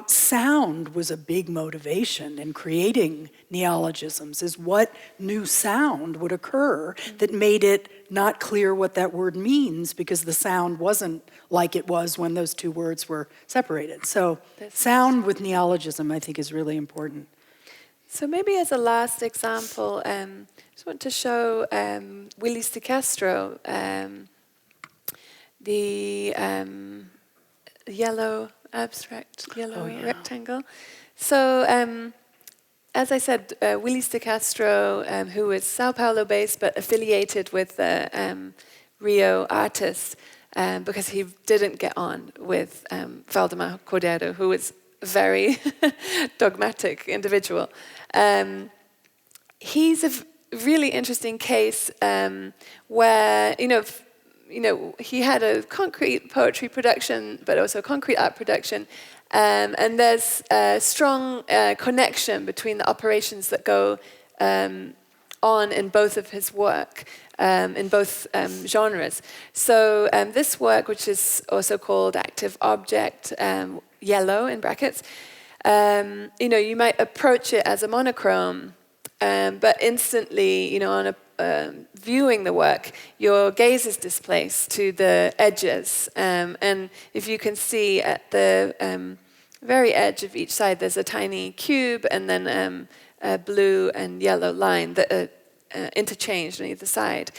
Speaker 2: Sound was a big motivation in creating neologisms, is what new sound would occur that made it not clear what that word means because the sound wasn't like it was when those two words were separated. So sound with neologism, I think, is really important.
Speaker 4: So maybe as a last example, I just want to show Willis de Castro, the yellow abstract, rectangle. So as I said, Willis de Castro, who is Sao Paulo based but affiliated with the Rio artist, because he didn't get on with Valdemar Cordeiro, who was a very dogmatic individual. He's a really interesting case where, he had a concrete poetry production, but also concrete art production. And there's a strong connection between the operations that go on in both of his work, in both genres. So this work, which is also called Active Object, yellow in brackets, you might approach it as a monochrome, but instantly, on viewing the work, your gaze is displaced to the edges. And if you can see at the very edge of each side, there's a tiny cube and then a blue and yellow line that are interchanged on either side.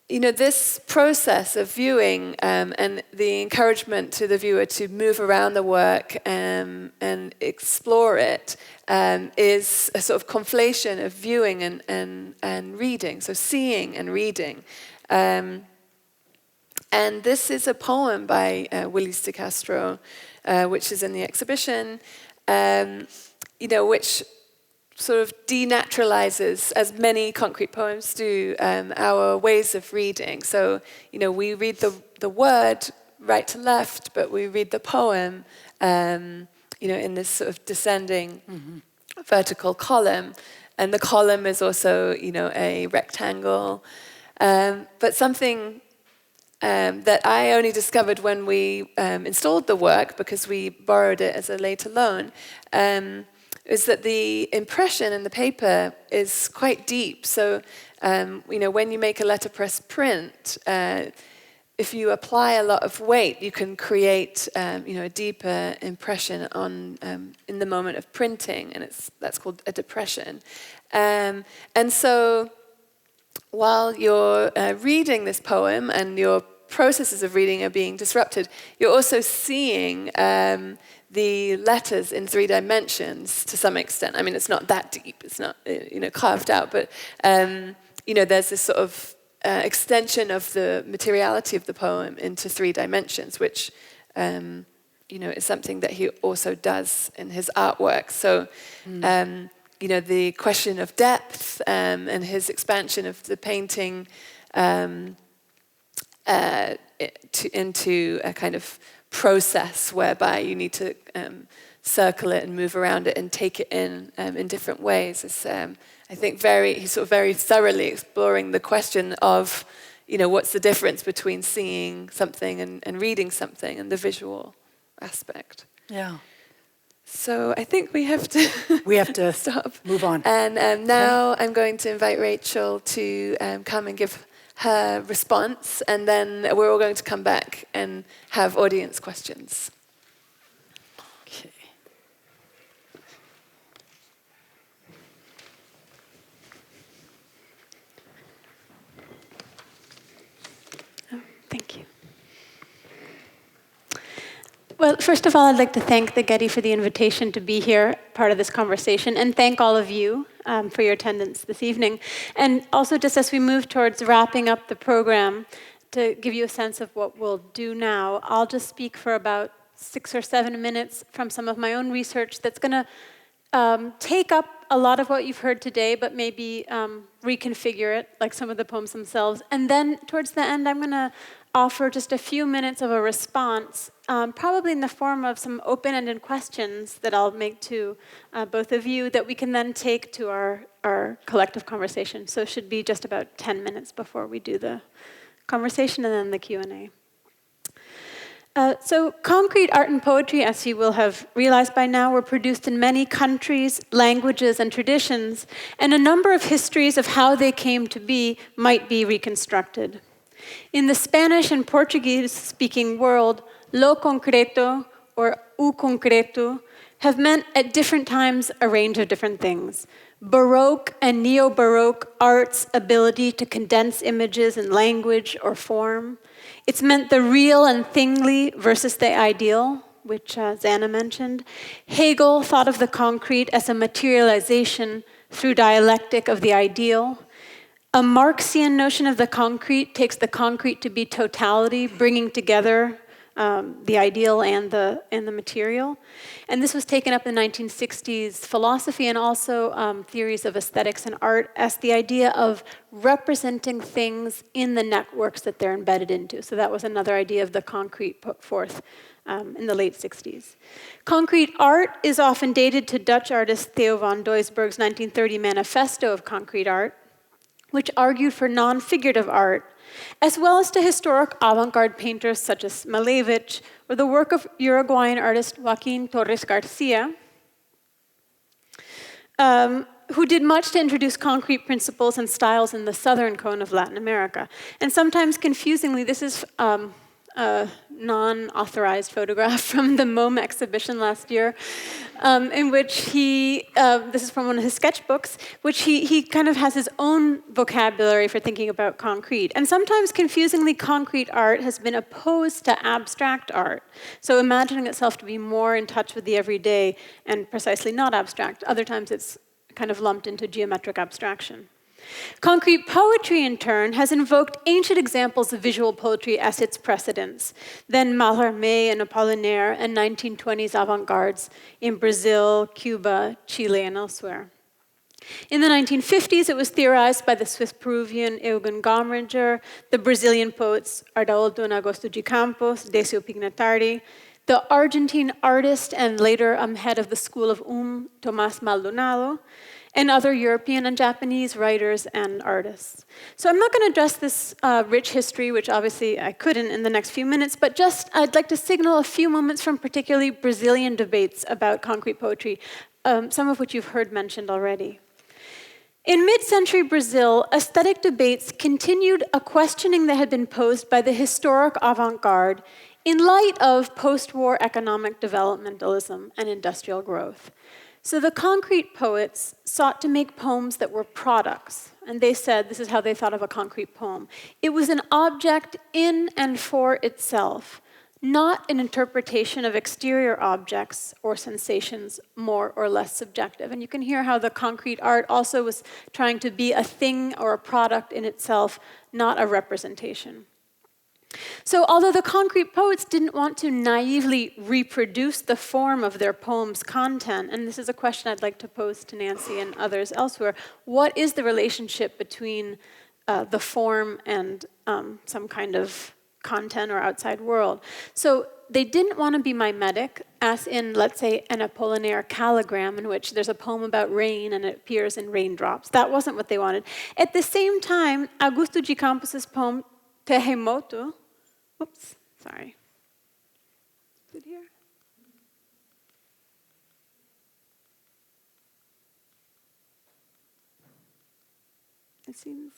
Speaker 4: This process of viewing and the encouragement to the viewer to move around the work and explore it is a sort of conflation of viewing and reading, so seeing and reading. And this is a poem by Willis de Castro, which is in the exhibition, which sort of denaturalizes, as many concrete poems do, our ways of reading. So, we read the word right to left, but we read the poem, in this sort of descending vertical column. And the column is also, a rectangle. But something that I only discovered when we installed the work, because we borrowed it as a later loan, is that the impression in the paper is quite deep. So, when you make a letterpress print, if you apply a lot of weight, you can create, a deeper impression on in the moment of printing, and that's called a depression. And so, while you're reading this poem and your processes of reading are being disrupted, you're also seeing the letters in 3 dimensions to some extent. I mean, it's not that deep. It's not, carved out. But, there's this sort of extension of the materiality of the poem into 3 dimensions, which, is something that he also does in his artwork. So, the question of depth and his expansion of the painting into a kind of process whereby you need to circle it and move around it and take it in different ways. It's, I think, he's sort of very thoroughly exploring the question of, what's the difference between seeing something and reading something and the visual aspect.
Speaker 2: Yeah.
Speaker 4: So I think we have to
Speaker 2: stop. Move on.
Speaker 4: And now I'm going to invite Rachel to come and give her response, and then we're all going to come back and have audience questions.
Speaker 2: Okay.
Speaker 5: Oh, thank you. Well, first of all, I'd like to thank the Getty for the invitation to be here, part of this conversation, and thank all of you for your attendance this evening. And also, just as we move towards wrapping up the program, to give you a sense of what we'll do now, I'll just speak for about 6 or 7 minutes from some of my own research that's going to take up a lot of what you've heard today, but maybe reconfigure it, like some of the poems themselves. And then towards the end, I'm going to offer just a few minutes of a response, probably in the form of some open-ended questions that I'll make to both of you that we can then take to our collective conversation. So it should be just about 10 minutes before we do the conversation and then the Q&A. So concrete art and poetry, as you will have realized by now, were produced in many countries, languages, and traditions, and a number of histories of how they came to be might be reconstructed. In the Spanish and Portuguese-speaking world, lo concreto, or o concreto, have meant at different times a range of different things. Baroque and neo-Baroque art's ability to condense images in language or form. It's meant the real and thingly versus the ideal, which Zanna mentioned. Hegel thought of the concrete as a materialization through dialectic of the ideal. A Marxian notion of the concrete takes the concrete to be totality, bringing together the ideal and the material. And this was taken up in the 1960s philosophy and also theories of aesthetics and art as the idea of representing things in the networks that they're embedded into. So that was another idea of the concrete put forth in the late 60s. Concrete art is often dated to Dutch artist Theo van Doesburg's 1930 manifesto of concrete art, which argued for non-figurative art, as well as to historic avant-garde painters such as Malevich, or the work of Uruguayan artist Joaquin Torres Garcia, who did much to introduce concrete principles and styles in the southern cone of Latin America. And sometimes confusingly, this is a non-authorized photograph from the MoMA exhibition last year, in which this is from one of his sketchbooks, which he kind of has his own vocabulary for thinking about concrete. And sometimes, confusingly, concrete art has been opposed to abstract art, so imagining itself to be more in touch with the everyday and precisely not abstract. Other times it's kind of lumped into geometric abstraction. Concrete poetry, in turn, has invoked ancient examples of visual poetry as its precedents, then Mallarmé and Apollinaire and 1920s avant-gardes in Brazil, Cuba, Chile, and elsewhere. In the 1950s, it was theorized by the Swiss-Peruvian Eugen Gomringer, the Brazilian poets Arnaldo and Augusto de Campos, Decio Pignatari, the Argentine artist and later head of the School of Tomás Maldonado, and other European and Japanese writers and artists. So I'm not going to address this rich history, which obviously I couldn't in the next few minutes, but just I'd like to signal a few moments from particularly Brazilian debates about concrete poetry, some of which you've heard mentioned already. In mid-century Brazil, aesthetic debates continued a questioning that had been posed by the historic avant-garde in light of post-war economic developmentalism and industrial growth. So the concrete poets sought to make poems that were products, and they said this is how they thought of a concrete poem. It was an object in and for itself, not an interpretation of exterior objects or sensations more or less subjective. And you can hear how the concrete art also was trying to be a thing or a product in itself, not a representation. So although the concrete poets didn't want to naively reproduce the form of their poem's content, and this is a question I'd like to pose to Nancy and others elsewhere, what is the relationship between the form and some kind of content or outside world? So they didn't want to be mimetic, as in, let's say, an Apollinaire calligram in which there's a poem about rain and it appears in raindrops. That wasn't what they wanted. At the same time, Augusto de Campos' poem, Terremoto, oops, sorry. Is it here? It seems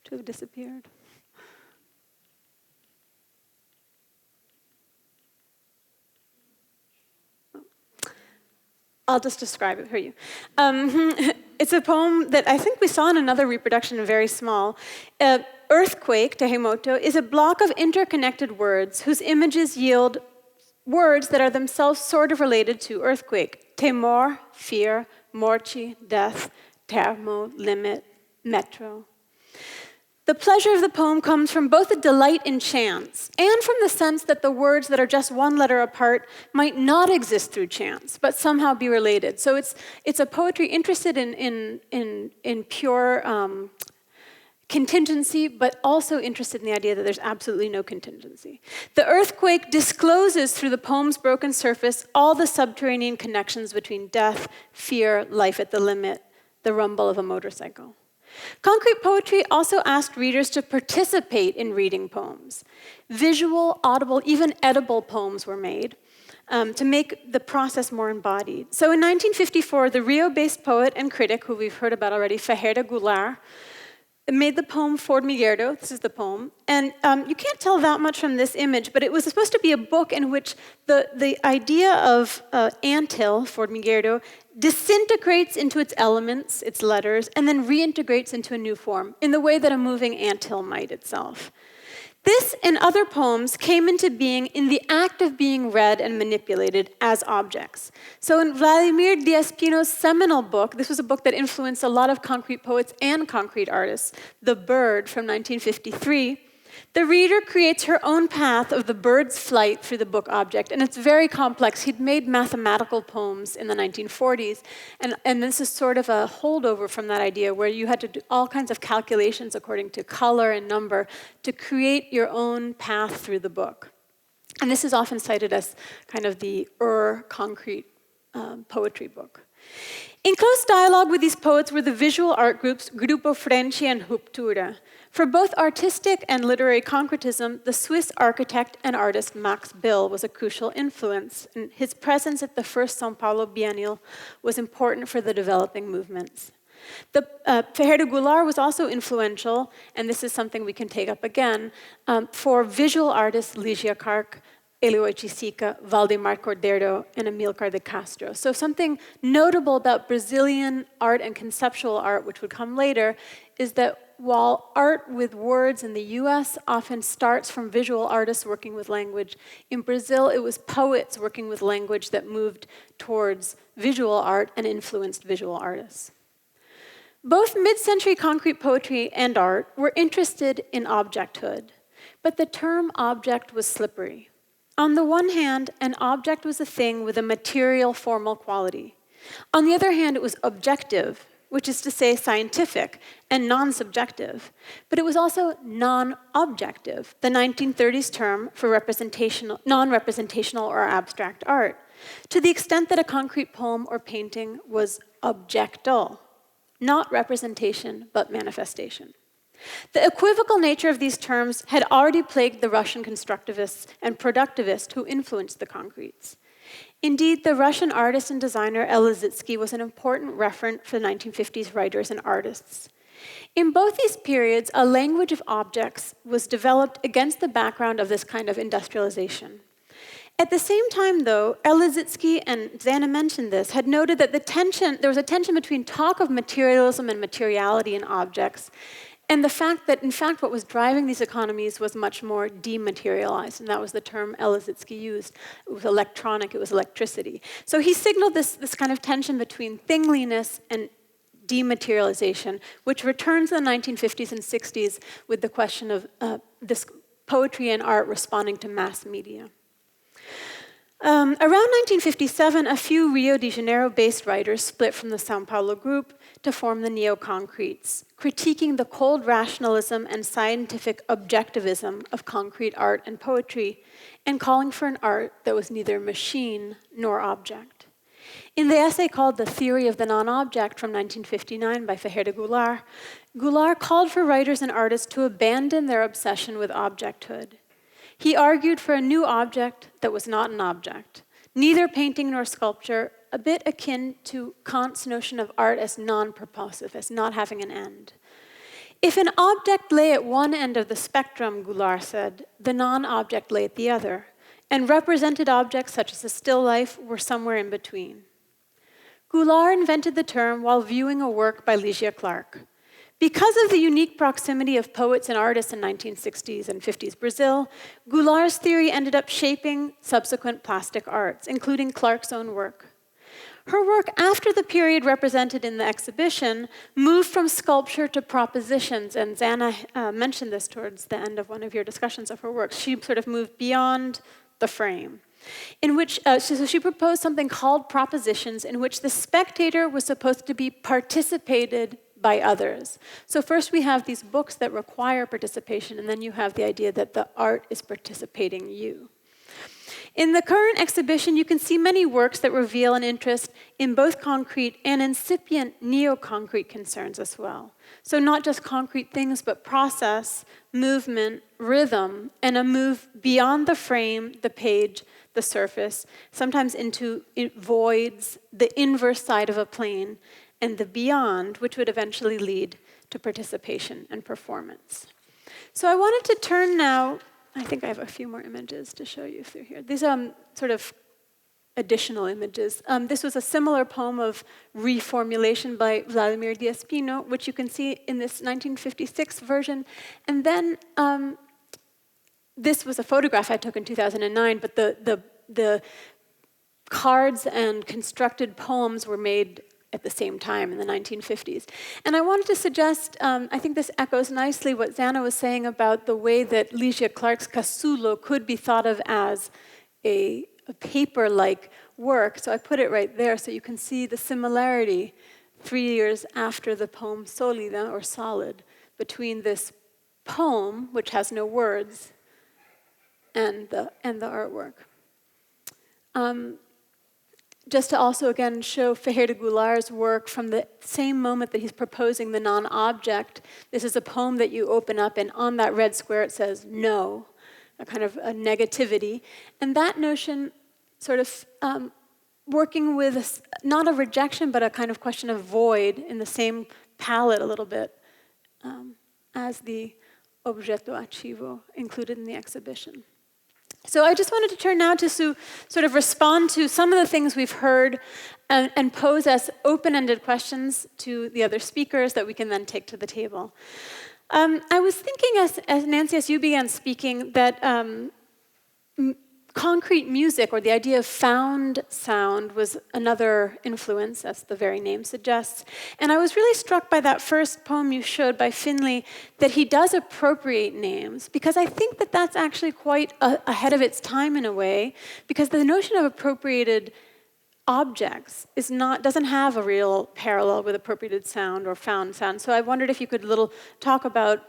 Speaker 5: to have disappeared. I'll just describe it for you. It's a poem that I think we saw in another reproduction, very small. Earthquake, terremoto, is a block of interconnected words whose images yield words that are themselves sort of related to earthquake. Temor, fear, morte, death, termo, limit, metro. The pleasure of the poem comes from both a delight in chance and from the sense that the words that are just one letter apart might not exist through chance, but somehow be related. So it's a poetry interested in pure contingency, but also interested in the idea that there's absolutely no contingency. The earthquake discloses through the poem's broken surface all the subterranean connections between death, fear, life at the limit, the rumble of a motorcycle. Concrete poetry also asked readers to participate in reading poems. Visual, audible, even edible poems were made to make the process more embodied. So in 1954, the Rio-based poet and critic, who we've heard about already, Ferreira Goulart, made the poem Formigueiro. This is the poem. And you can't tell that much from this image, but it was supposed to be a book in which the idea of anthill, Formigueiro, disintegrates into its elements, its letters, and then reintegrates into a new form, in the way that a moving anthill might itself. This and other poems came into being in the act of being read and manipulated as objects. So in Vladimir Diaz-Pino's seminal book, this was a book that influenced a lot of concrete poets and concrete artists, The Bird from 1953, the reader creates her own path of the bird's flight through the book object, and it's very complex. He'd made mathematical poems in the 1940s, and this is sort of a holdover from that idea where you had to do all kinds of calculations according to color and number to create your own path through the book. And this is often cited as kind of the concrete poetry book. In close dialogue with these poets were the visual art groups Grupo Frente and Ruptura. For both artistic and literary concretism, the Swiss architect and artist Max Bill was a crucial influence, and his presence at the first São Paulo Biennial was important for the developing movements. Ferreira Goulart was also influential, and this is something we can take up again, for visual artists Leesia Clarke, Eloy Chisica, Valdemar Cordeiro, and Amilcar de Castro. So something notable about Brazilian art and conceptual art, which would come later, is that while art with words in the US often starts from visual artists working with language, in Brazil it was poets working with language that moved towards visual art and influenced visual artists. Both mid-century concrete poetry and art were interested in objecthood, but the term object was slippery. On the one hand, an object was a thing with a material, formal quality. On the other hand, it was objective, which is to say scientific and non-subjective, but it was also non-objective, the 1930s term for non-representational or abstract art, to the extent that a concrete poem or painting was objectal, not representation, but manifestation. The equivocal nature of these terms had already plagued the Russian constructivists and productivists who influenced the concretes. Indeed, the Russian artist and designer Elizitsky was an important referent for the 1950s writers and artists. In both these periods, a language of objects was developed against the background of this kind of industrialization. At the same time, though, Elizitsky, and Zanna mentioned this, had noted that there was a tension between talk of materialism and materiality in objects, and the fact that, in fact, what was driving these economies was much more dematerialized, and that was the term Elizitsky used. It was electronic, it was electricity. So he signaled this kind of tension between thingliness and dematerialization, which returns in the 1950s and 60s with the question of this poetry and art responding to mass media. Around 1957, a few Rio de Janeiro-based writers split from the São Paulo group to form the neo-concretes, critiquing the cold rationalism and scientific objectivism of concrete art and poetry, and calling for an art that was neither machine nor object. In the essay called The Theory of the Non-Object from 1959 by Ferreira Goulart, Goulart called for writers and artists to abandon their obsession with objecthood. He argued for a new object that was not an object, neither painting nor sculpture, a bit akin to Kant's notion of art as non-purposive, as not having an end. If an object lay at one end of the spectrum, Goulart said, the non-object lay at the other, and represented objects such as a still life were somewhere in between. Goulart invented the term while viewing a work by Leesia Clarke. Because of the unique proximity of poets and artists in 1960s and 50s Brazil, Goulart's theory ended up shaping subsequent plastic arts, including Clarke's own work. Her work after the period represented in the exhibition moved from sculpture to propositions, and Zanna mentioned this towards the end of one of your discussions of her work. She sort of moved beyond the frame, in which so she proposed something called propositions, in which the spectator was supposed to be participated by others. So first we have these books that require participation, and then you have the idea that the art is participating you. In the current exhibition, you can see many works that reveal an interest in both concrete and incipient neo-concrete concerns as well. So not just concrete things, but process, movement, rhythm, and a move beyond the frame, the page, the surface, sometimes into voids, the inverse side of a plane, and the beyond, which would eventually lead to participation and performance. So I wanted to turn now, I think I have a few more images to show you through here. These are sort of additional images. This was a similar poem of reformulation by Vladimir Diaz-Pino, which you can see in this 1956 version. And then this was a photograph I took in 2009, but the cards and constructed poems were made at the same time in the 1950s. And I wanted to suggest, I think this echoes nicely what Zanna was saying about the way that Leesia Clarke's Casulo could be thought of as a paper-like work. So I put it right there so you can see the similarity 3 years after the poem Solida, or Solid, between this poem, which has no words, and the artwork. Just to also, again, show Ferrer de Goulard's work from the same moment that he's proposing the non-object. This is a poem that you open up, and on that red square it says no, a kind of a negativity. And that notion sort of working with not a rejection, but a kind of question of void in the same palette a little bit as the objeto archivo included in the exhibition. So I just wanted to turn now to sort of respond to some of the things we've heard and pose as open-ended questions to the other speakers that we can then take to the table. I was thinking as Nancy, as you began speaking, that concrete music, or the idea of found sound, was another influence, as the very name suggests. And I was really struck by that first poem you showed by Finlay, that he does appropriate names, because I think that that's actually quite ahead of its time in a way, because the notion of appropriated objects doesn't have a real parallel with appropriated sound or found sound. So I wondered if you could talk about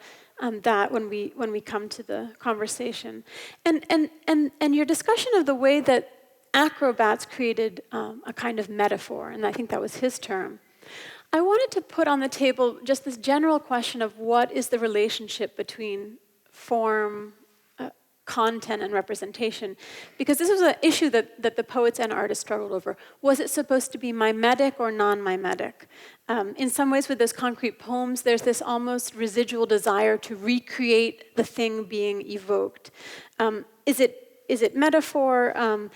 Speaker 5: that when we come to the conversation, and your discussion of the way that acrobats created a kind of metaphor, and I think that was his term. I wanted to put on the table just this general question of what is the relationship between form, content, and representation, because this was an issue that the poets and artists struggled over. Was it supposed to be mimetic or non-mimetic? In some ways, with those concrete poems, there's this almost residual desire to recreate the thing being evoked. Is it metaphor?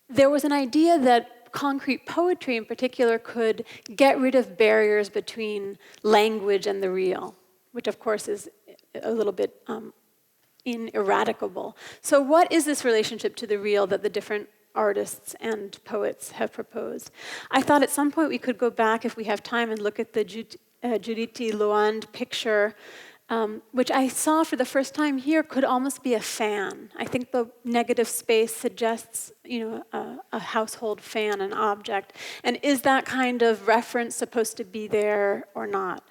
Speaker 5: There was an idea that concrete poetry in particular could get rid of barriers between language and the real, which of course is a little bit ineradicable. So what is this relationship to the real that the different artists and poets have proposed? I thought at some point we could go back, if we have time, and look at the Judith Loand picture, which I saw for the first time here could almost be a fan. I think the negative space suggests, a household fan, an object. And is that kind of reference supposed to be there or not?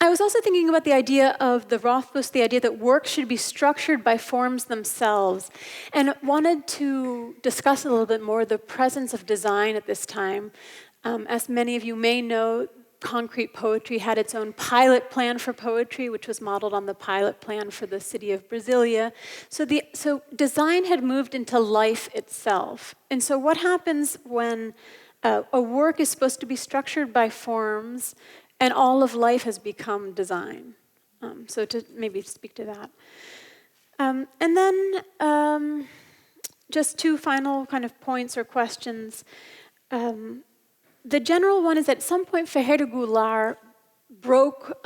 Speaker 5: I was also thinking about the idea of the Rothfuss, the idea that work should be structured by forms themselves, and wanted to discuss a little bit more the presence of design at this time. As many of you may know, concrete poetry had its own pilot plan for poetry, which was modeled on the pilot plan for the city of Brasilia. So design had moved into life itself. And so what happens when a work is supposed to be structured by forms, and all of life has become design? So to maybe speak to that. And then just two final kind of points or questions. The general one is that at some point Ferrer de Goulard broke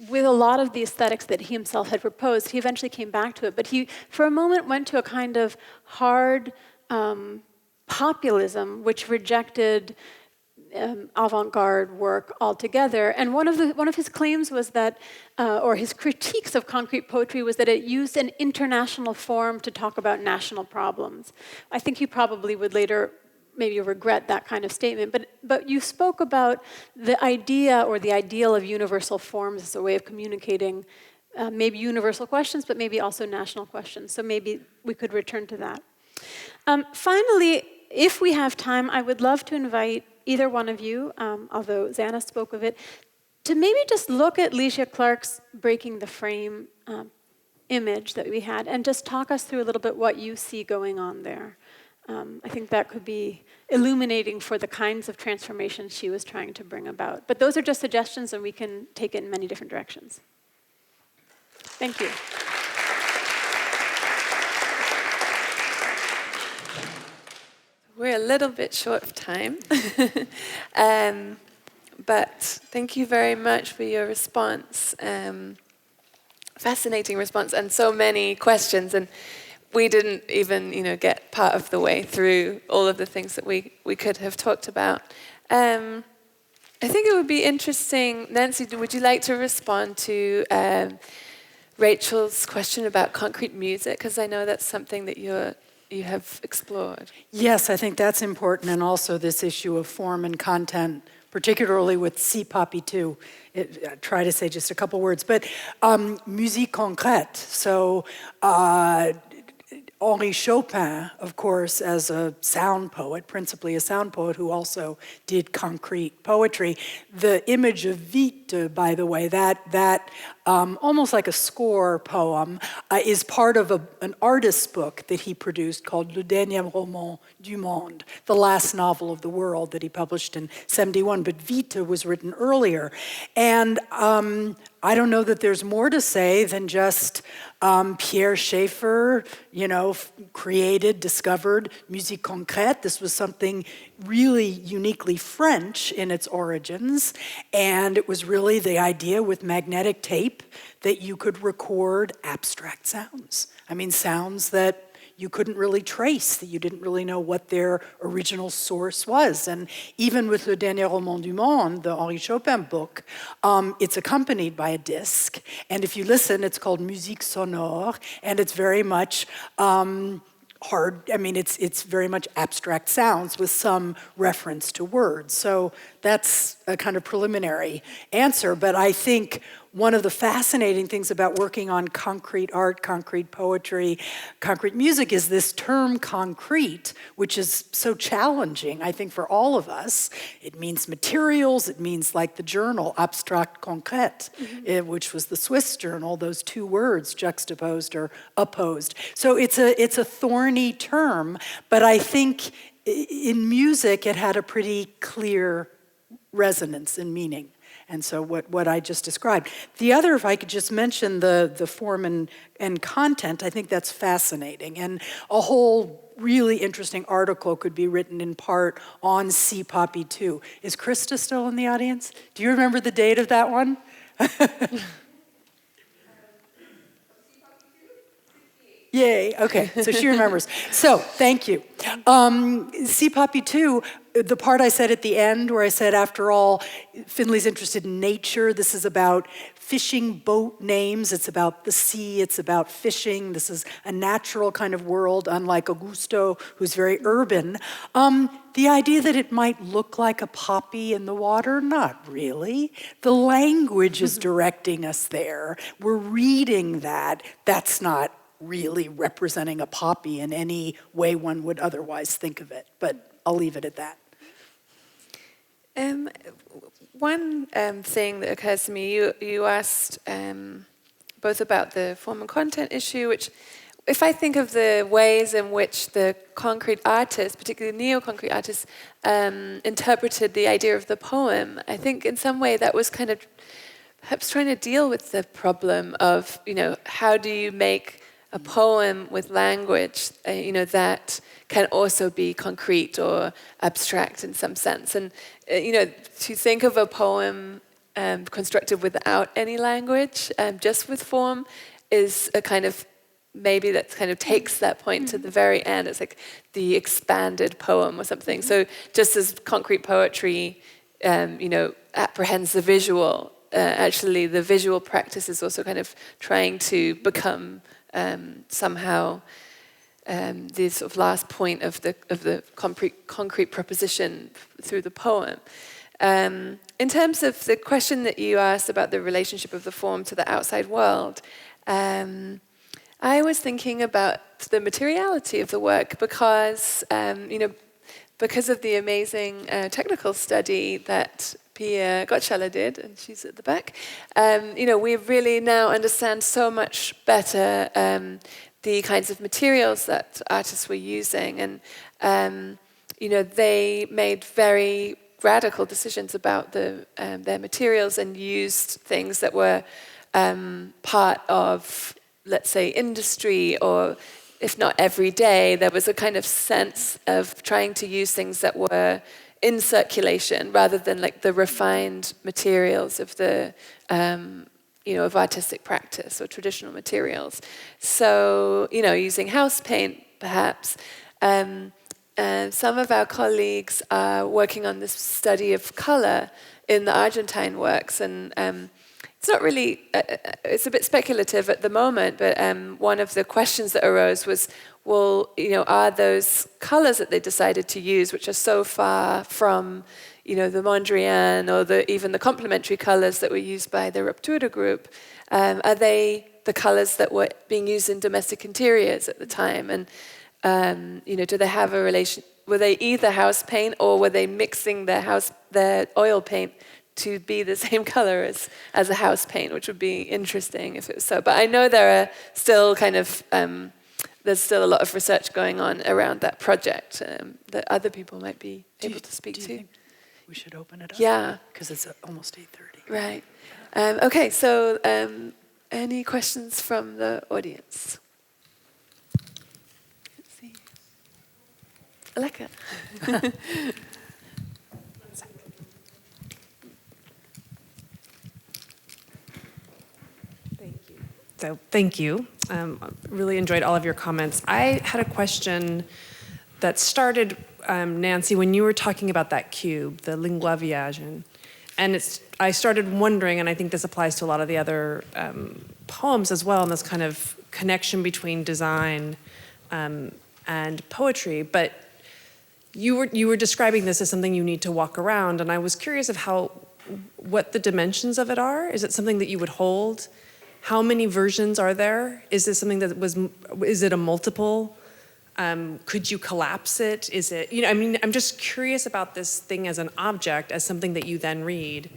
Speaker 5: with a lot of the aesthetics that he himself had proposed. He eventually came back to it, but he, for a moment, went to a kind of hard populism, which rejected avant-garde work altogether. And one of his claims was that, or his critiques of concrete poetry, was that it used an international form to talk about national problems. I think he probably would later maybe regret that kind of statement. But you spoke about the idea or the ideal of universal forms as a way of communicating maybe universal questions, but maybe also national questions. So maybe we could return to that. Finally, if we have time, I would love to invite either one of you, although Zanna spoke of it, to maybe just look at Leesia Clarke's Breaking the Frame image that we had and just talk us through a little bit what you see going on there. I think that could be illuminating for the kinds of transformations she was trying to bring about. But those are just suggestions, and we can take it in many different directions. Thank you.
Speaker 4: We're a little bit short of time, but thank you very much for your response. Fascinating response, and so many questions. And we didn't even, get part of the way through all of the things that we could have talked about. I think it would be interesting, Nancy, would you like to respond to Rachel's question about concrete music? Because I know that's something that you have explored.
Speaker 2: Yes, I think that's important, and also this issue of form and content, particularly with Si Papi too. Try to say just a couple words, but musique concrète. So Henri Chopin, of course, as a sound poet, principally a sound poet who also did concrete poetry. The image of Vite, by the way, that almost like a score poem, is part of an artist's book that he produced called Le Dernier Roman du Monde, the last novel of the world, that he published in 1971. But Vite was written earlier. And I don't know that there's more to say than just Pierre Schaeffer, discovered musique concrète. This was something really uniquely French in its origins, and it was really the idea with magnetic tape that you could record abstract sounds. I mean, sounds that you couldn't really trace, that you didn't really know what their original source was. And even with Le Dernier Roman du Monde, the Henri Chopin book, it's accompanied by a disc. And if you listen, it's called Musique Sonore, and it's very much it's very much abstract sounds with some reference to words. So that's a kind of preliminary answer, but I think one of the fascinating things about working on concrete art, concrete poetry, concrete music is this term concrete, which is so challenging, I think, for all of us. It means materials, it means like the journal, Abstract Concrète, which was the Swiss journal, those two words juxtaposed or opposed. So it's a thorny term, but I think in music it had a pretty clear resonance and meaning. And so what I just described. The other, if I could just mention the form and content, I think that's fascinating. And a whole really interesting article could be written in part on Si Papi too. Is Krista still in the audience? Do you remember the date of that one? Yay, okay, so she remembers. So, thank you. Si Papi too, the part I said at the end where I said, after all, Finlay's interested in nature. This is about fishing boat names. It's about the sea. It's about fishing. This is a natural kind of world, unlike Augusto, who's very urban. The idea that it might look like a poppy in the water, not really. The language is directing us there. We're reading that. That's not really representing a poppy in any way one would otherwise think of it. But I'll leave it at that.
Speaker 4: One thing that occurs to me, you asked both about the form and content issue, which, if I think of the ways in which the concrete artists, particularly neo-concrete artists, interpreted the idea of the poem, I think in some way that was kind of perhaps trying to deal with the problem of, how do you make a poem with language, that can also be concrete or abstract in some sense. And, to think of a poem constructed without any language, just with form, is a kind of, maybe that kind of takes that point to the very end. It's like the expanded poem or something. So just as concrete poetry, apprehends the visual, actually the visual practice is also kind of trying to become somehow the sort of last point of the concrete proposition through the poem. In terms of the question that you asked about the relationship of the form to the outside world, I was thinking about the materiality of the work because, because of the amazing technical study that Pia Gottschalk did, and she's at the back, we really now understand so much better the kinds of materials that artists were using, and they made very radical decisions about their materials and used things that were part of, let's say, industry, or if not every day, there was a kind of sense of trying to use things that were in circulation rather than like the refined materials of the of artistic practice or traditional materials. So, using house paint, perhaps. Some of our colleagues are working on this study of color in the Argentine works, and it's not really, it's a bit speculative at the moment, but one of the questions that arose was, well, are those colors that they decided to use, which are so far from, the Mondrian or even the complementary colors that were used by the Ruptura group, are they the colors that were being used in domestic interiors at the time? And, do they have a relation? Were they either house paint or were they mixing their oil paint to be the same color as a house paint, which would be interesting if it was so. But I know there are still there's still a lot of research going on around that project that other people might be able to speak to.
Speaker 2: Do you think we should open it up?
Speaker 4: Yeah.
Speaker 2: Because it's almost 8:30.
Speaker 4: Right. Okay, so any questions from the audience? Let's see. Aleka.
Speaker 6: So thank you. Really enjoyed all of your comments. I had a question that started, Nancy, when you were talking about that cube, the Lingua Viagem. And I started wondering, and I think this applies to a lot of the other poems as well, and this kind of connection between design and poetry. But you were describing this as something you need to walk around, and I was curious of what the dimensions of it are. Is it something that you would hold? How many versions are there? Is this something is it a multiple? Could you collapse it? Is it, I'm just curious about this thing as an object, as something that you then read.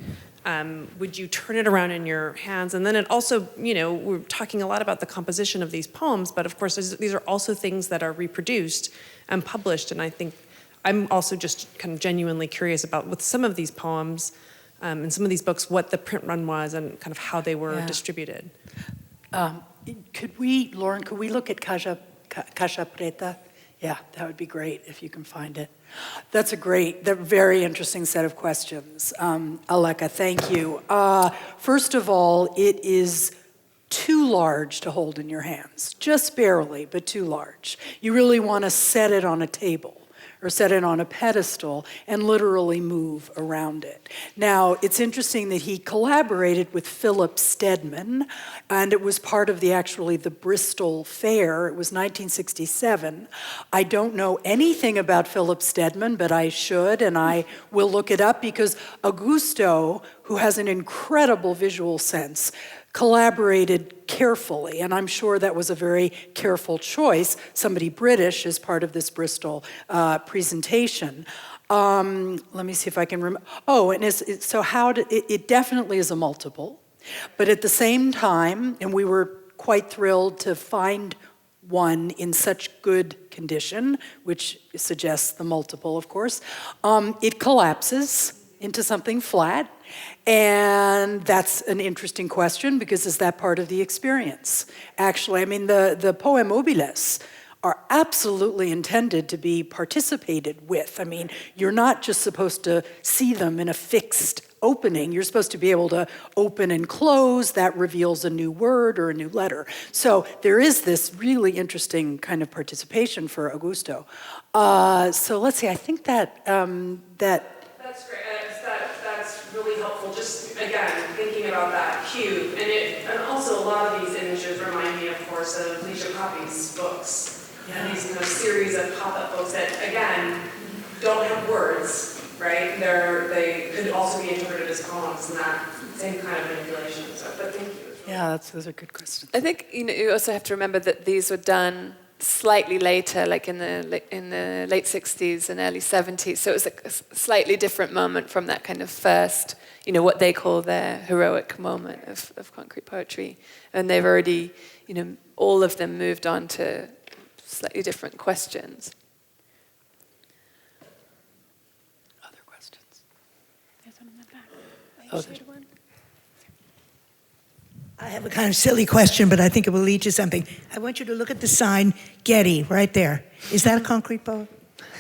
Speaker 6: Would you turn it around in your hands? And then it also, we're talking a lot about the composition of these poems, but of course these are also things that are reproduced and published. And I think I'm also just kind of genuinely curious about with some of these poems, in some of these books, what the print run was and kind of how they were distributed.
Speaker 2: Lauren, could we look at Caixa Preta? Yeah, that would be great if you can find it. That's a very interesting set of questions. Aleka, thank you. First of all, it is too large to hold in your hands. Just barely, but too large. You really want to set it on a table or set it on a pedestal and literally move around it. Now, it's interesting that he collaborated with Philip Stedman, and it was part of the Bristol Fair. It was 1967. I don't know anything about Philip Stedman, but I should, and I will look it up because Augusto, who has an incredible visual sense, collaborated carefully, and I'm sure that was a very careful choice. Somebody British is part of this Bristol presentation. Let me see if I can remember. Oh, and it definitely is a multiple, but at the same time, and we were quite thrilled to find one in such good condition, which suggests the multiple, of course. It collapses into something flat. And that's an interesting question because is that part of the experience? Actually, the poem Mobilis are absolutely intended to be participated with. You're not just supposed to see them in a fixed opening. You're supposed to be able to open and close. That reveals a new word or a new letter. So there is this really interesting kind of participation for Augusto. So let's see, I think that...
Speaker 6: That's great. That's really helpful. Just again, thinking about that cube, and also a lot of these images remind me, of course, of Leesia Clarke's books. these kind of series of pop-up books that, again, don't have words, right? They could also be interpreted as poems and that same kind of manipulation. So, but thank you.
Speaker 2: Yeah, those are good questions.
Speaker 4: I think you also have to remember that these were done slightly later, like in the late 60s and early 70s. So it was a slightly different moment from that kind of first, what they call their heroic moment of concrete poetry. And they've already, all of them moved on to slightly different questions.
Speaker 2: Other questions?
Speaker 5: There's one in the back.
Speaker 2: Oh, there's
Speaker 5: one.
Speaker 7: I have a kind of silly question, but I think it will lead to something. I want you to look at the sign, Getty, right there. Is that a concrete poem?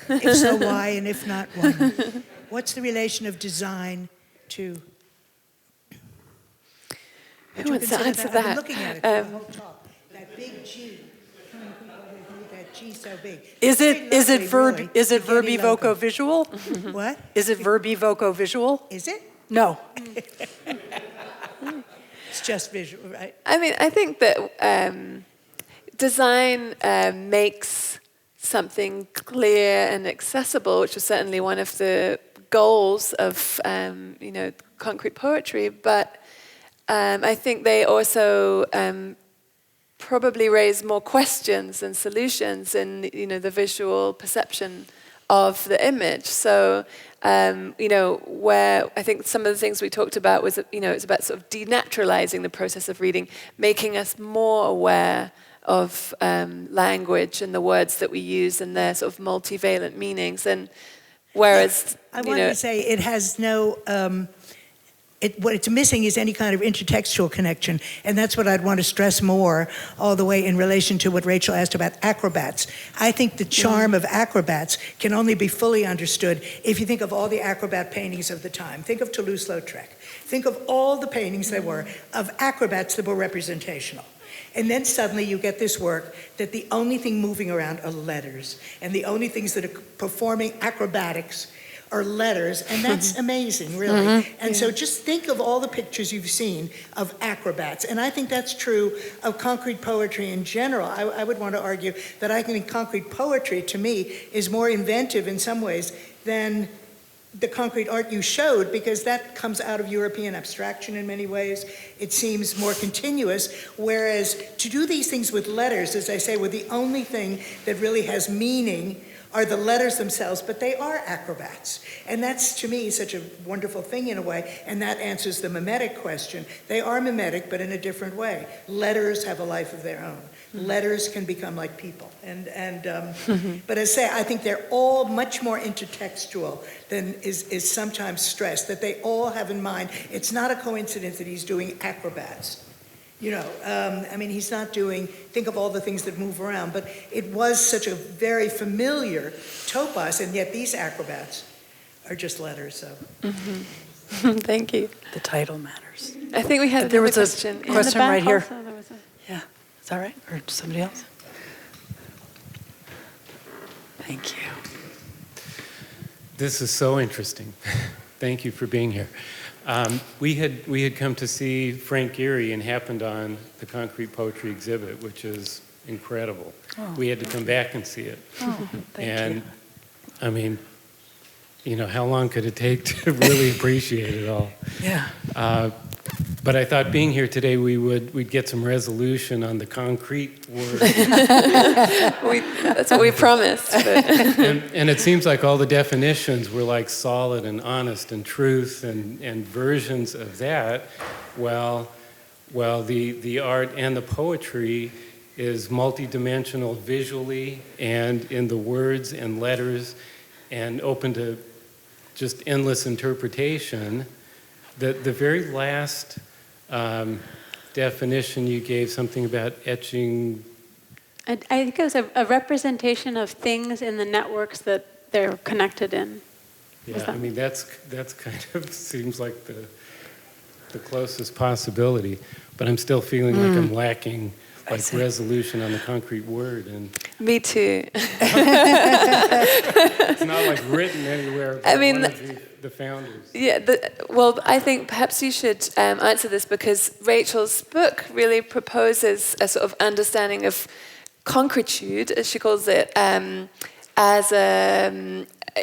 Speaker 7: If so, why? And if not, why? What's the relation of design to...
Speaker 4: Who wants to answer
Speaker 7: I've been
Speaker 4: that?
Speaker 7: looking at it the whole talk. That big G. That G so big.
Speaker 2: Is it
Speaker 7: Really.
Speaker 2: is it
Speaker 7: The
Speaker 2: verb
Speaker 7: Getty
Speaker 2: evoco
Speaker 7: logo.
Speaker 2: visual?
Speaker 7: What?
Speaker 2: Is it verb evoco visual?
Speaker 7: Is it?
Speaker 2: No.
Speaker 7: It's just visual, right?
Speaker 4: I mean, I think that design makes something clear and accessible, which was certainly one of the goals of, concrete poetry. But I think they also probably raise more questions than solutions in, the visual perception of the image. So, where I think some of the things we talked about was, it's about sort of denaturalizing the process of reading, making us more aware of language and the words that we use and their sort of multivalent meanings. And whereas,
Speaker 7: I wanted to say it has no... what it's missing is any kind of intertextual connection, and that's what I'd want to stress more all the way in relation to what Rachel asked about acrobats. I think the charm of acrobats can only be fully understood if you think of all the acrobat paintings of the time. Think of Toulouse-Lautrec. Think of all the paintings there were of acrobats that were representational. And then suddenly you get this work that the only thing moving around are letters, and the only things that are performing acrobatics are letters, and that's amazing, really. And so just think of all the pictures you've seen of acrobats, and I think that's true of concrete poetry in general. I would want to argue that I think concrete poetry, to me, is more inventive in some ways than the concrete art you showed, because that comes out of European abstraction in many ways. It seems more continuous, whereas to do these things with letters, as I say, were the only thing that really has meaning are the letters themselves, but they are acrobats. And that's, to me, such a wonderful thing in a way, and that answers the mimetic question. They are mimetic, but in a different way. Letters have a life of their own. Letters can become like people. But as I say, I think they're all much more intertextual than is sometimes stressed, that they all have in mind, it's not a coincidence that he's doing acrobats. He's not doing, think of all the things that move around, but it was such a very familiar topos, and yet these acrobats are just letters, so.
Speaker 4: Thank you.
Speaker 2: The title matters.
Speaker 4: I think we had
Speaker 2: There
Speaker 4: another
Speaker 2: was a
Speaker 4: question.
Speaker 2: question. Question right here.
Speaker 5: Also, there was a...
Speaker 2: Yeah. Is that right? Or somebody else? Thank you.
Speaker 8: This is so interesting. Thank you for being here. We had come to see Frank Gehry and happened on the concrete poetry exhibit, which is incredible.
Speaker 2: Oh.
Speaker 8: We had to come back and see it.
Speaker 2: Oh, thank
Speaker 8: and
Speaker 2: you.
Speaker 8: I mean, how long could it take to really appreciate it all?
Speaker 2: Yeah.
Speaker 8: But I thought being here today, we'd get some resolution on the concrete word.
Speaker 4: That's what we promised. But.
Speaker 8: And it seems like all the definitions were like solid and honest and truth and versions of that, while the art and the poetry is multidimensional visually and in the words and letters and open to just endless interpretation. The very last definition you gave, something about etching.
Speaker 5: I think it was a representation of things in the networks that they're connected in.
Speaker 8: Yeah, I mean that's kind of seems like the closest possibility, but I'm still feeling like I'm lacking like resolution on the concrete word. And
Speaker 4: Me too.
Speaker 8: it's not like written anywhere.
Speaker 4: I mean,
Speaker 8: one of the founders.
Speaker 4: Yeah, well, I think perhaps you should answer this because Rachel's book really proposes a sort of understanding of concretude, as she calls it, as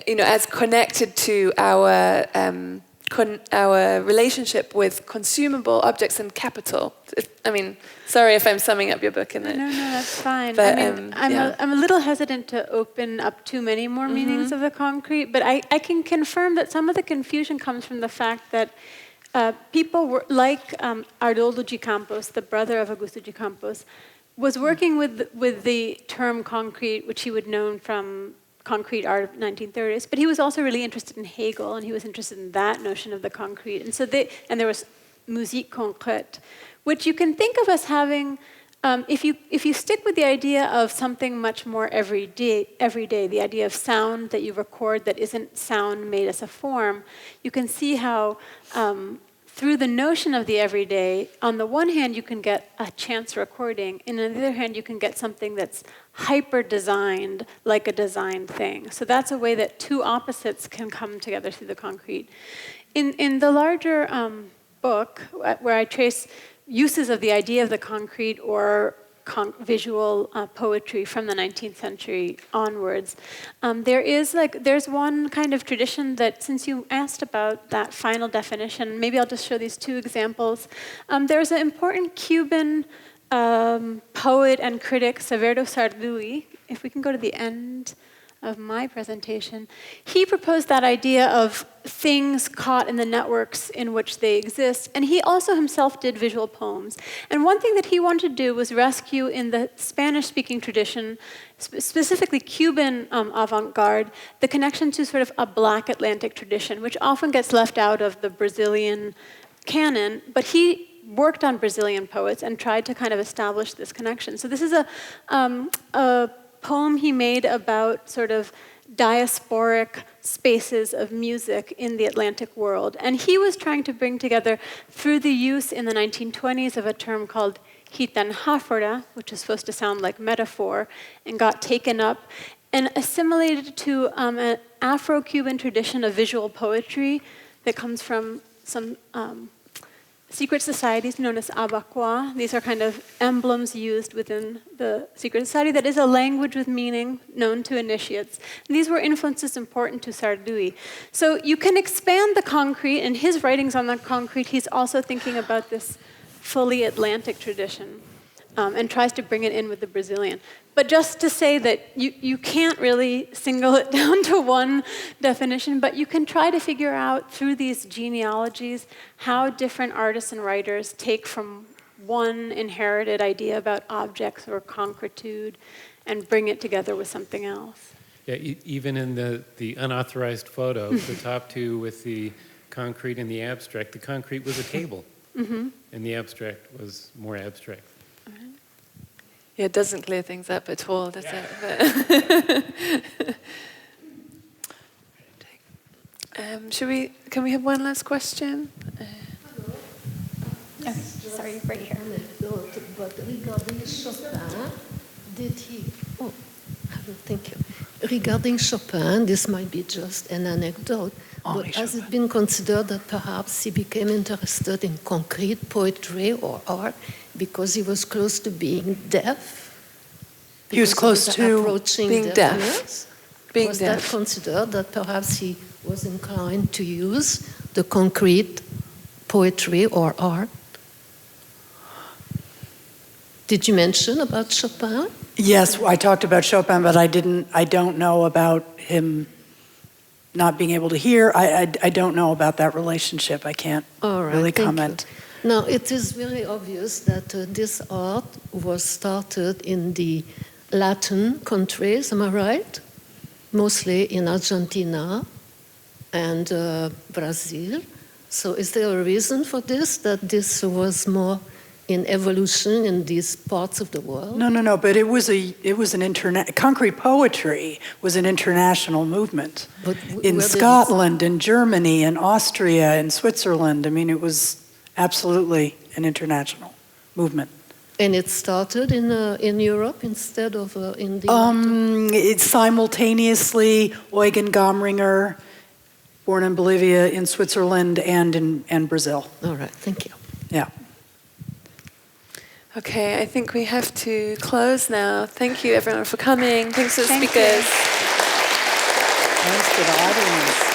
Speaker 4: as connected to our relationship with consumable objects and capital. I mean, sorry if I'm summing up your book in it.
Speaker 5: No, that's fine.
Speaker 4: But,
Speaker 5: I'm a little hesitant to open up too many more meanings of the concrete, but I can confirm that some of the confusion comes from the fact that people were, like Raoul de Campos, the brother of Augusto de Campos, was working with the term concrete, which he would known from concrete art of 1930s, but he was also really interested in Hegel, and he was interested in that notion of the concrete. And so there was musique concrète, which you can think of as having, if you stick with the idea of something much more everyday, the idea of sound that you record that isn't sound made as a form, you can see how through the notion of the everyday, on the one hand, you can get a chance recording, and on the other hand, you can get something that's hyper-designed, like a designed thing. So that's a way that two opposites can come together through the concrete. In the larger book, where I trace uses of the idea of the concrete or visual poetry from the 19th century onwards, there's one kind of tradition that, since you asked about that final definition, maybe I'll just show these two examples. There's an important Cuban poet and critic, Severo Sarduy. If we can go to the end of my presentation, he proposed that idea of things caught in the networks in which they exist, and he also himself did visual poems. And one thing that he wanted to do was rescue in the Spanish-speaking tradition, specifically Cuban avant-garde, the connection to sort of a Black Atlantic tradition, which often gets left out of the Brazilian canon, but he worked on Brazilian poets and tried to kind of establish this connection. So this is a poem he made about sort of diasporic spaces of music in the Atlantic world. And he was trying to bring together, through the use in the 1920s of a term called gitanjáfora, which is supposed to sound like metaphor, and got taken up and assimilated to an Afro-Cuban tradition of visual poetry that comes from some secret societies known as abacuá. These are kind of emblems used within the secret society that is a language with meaning known to initiates. And these were influences important to Sarduy. So you can expand the concrete. In his writings on the concrete, he's also thinking about this fully Atlantic tradition and tries to bring it in with the Brazilian. But just to say that you can't really single it down to one definition, but you can try to figure out through these genealogies how different artists and writers take from one inherited idea about objects or concretude and bring it together with something else.
Speaker 8: Yeah, even in the unauthorized photo, the top two with the concrete and the abstract, the concrete was a table, and the abstract was more abstract.
Speaker 4: Yeah, it doesn't clear things up at all, does it? Can we have one last question?
Speaker 9: Sorry, right here. But regarding Chopin, thank you. Regarding Chopin, this might be just an anecdote, but has it been considered that perhaps he became interested in concrete poetry or art because he was close to being deaf?
Speaker 2: He was close to
Speaker 4: being deaf.
Speaker 9: Was that considered that perhaps he was inclined to use the concrete poetry or art? Did you mention about Chopin?
Speaker 2: Yes, I talked about Chopin, but I don't know about him not being able to hear. I don't know about that relationship. I can't really comment.
Speaker 9: Now, it is very obvious that this art was started in the Latin countries, am I right? Mostly in Argentina and Brazil. So is there a reason for this, that this was more in evolution in these parts of the world?
Speaker 2: No, but it was concrete poetry was an international movement.
Speaker 9: But
Speaker 2: in Scotland, in Germany, in Austria, in Switzerland. I mean, it was absolutely an international movement.
Speaker 9: And it started in Europe instead of in the...
Speaker 2: It's simultaneously Eugen Gomringer, born in Bolivia, in Switzerland, and in Brazil.
Speaker 9: All right, thank you.
Speaker 2: Yeah.
Speaker 4: Okay, I think we have to close now. Thank you, everyone, for coming. Thanks to the
Speaker 5: Thank you.
Speaker 4: speakers.
Speaker 2: Thanks to the audience.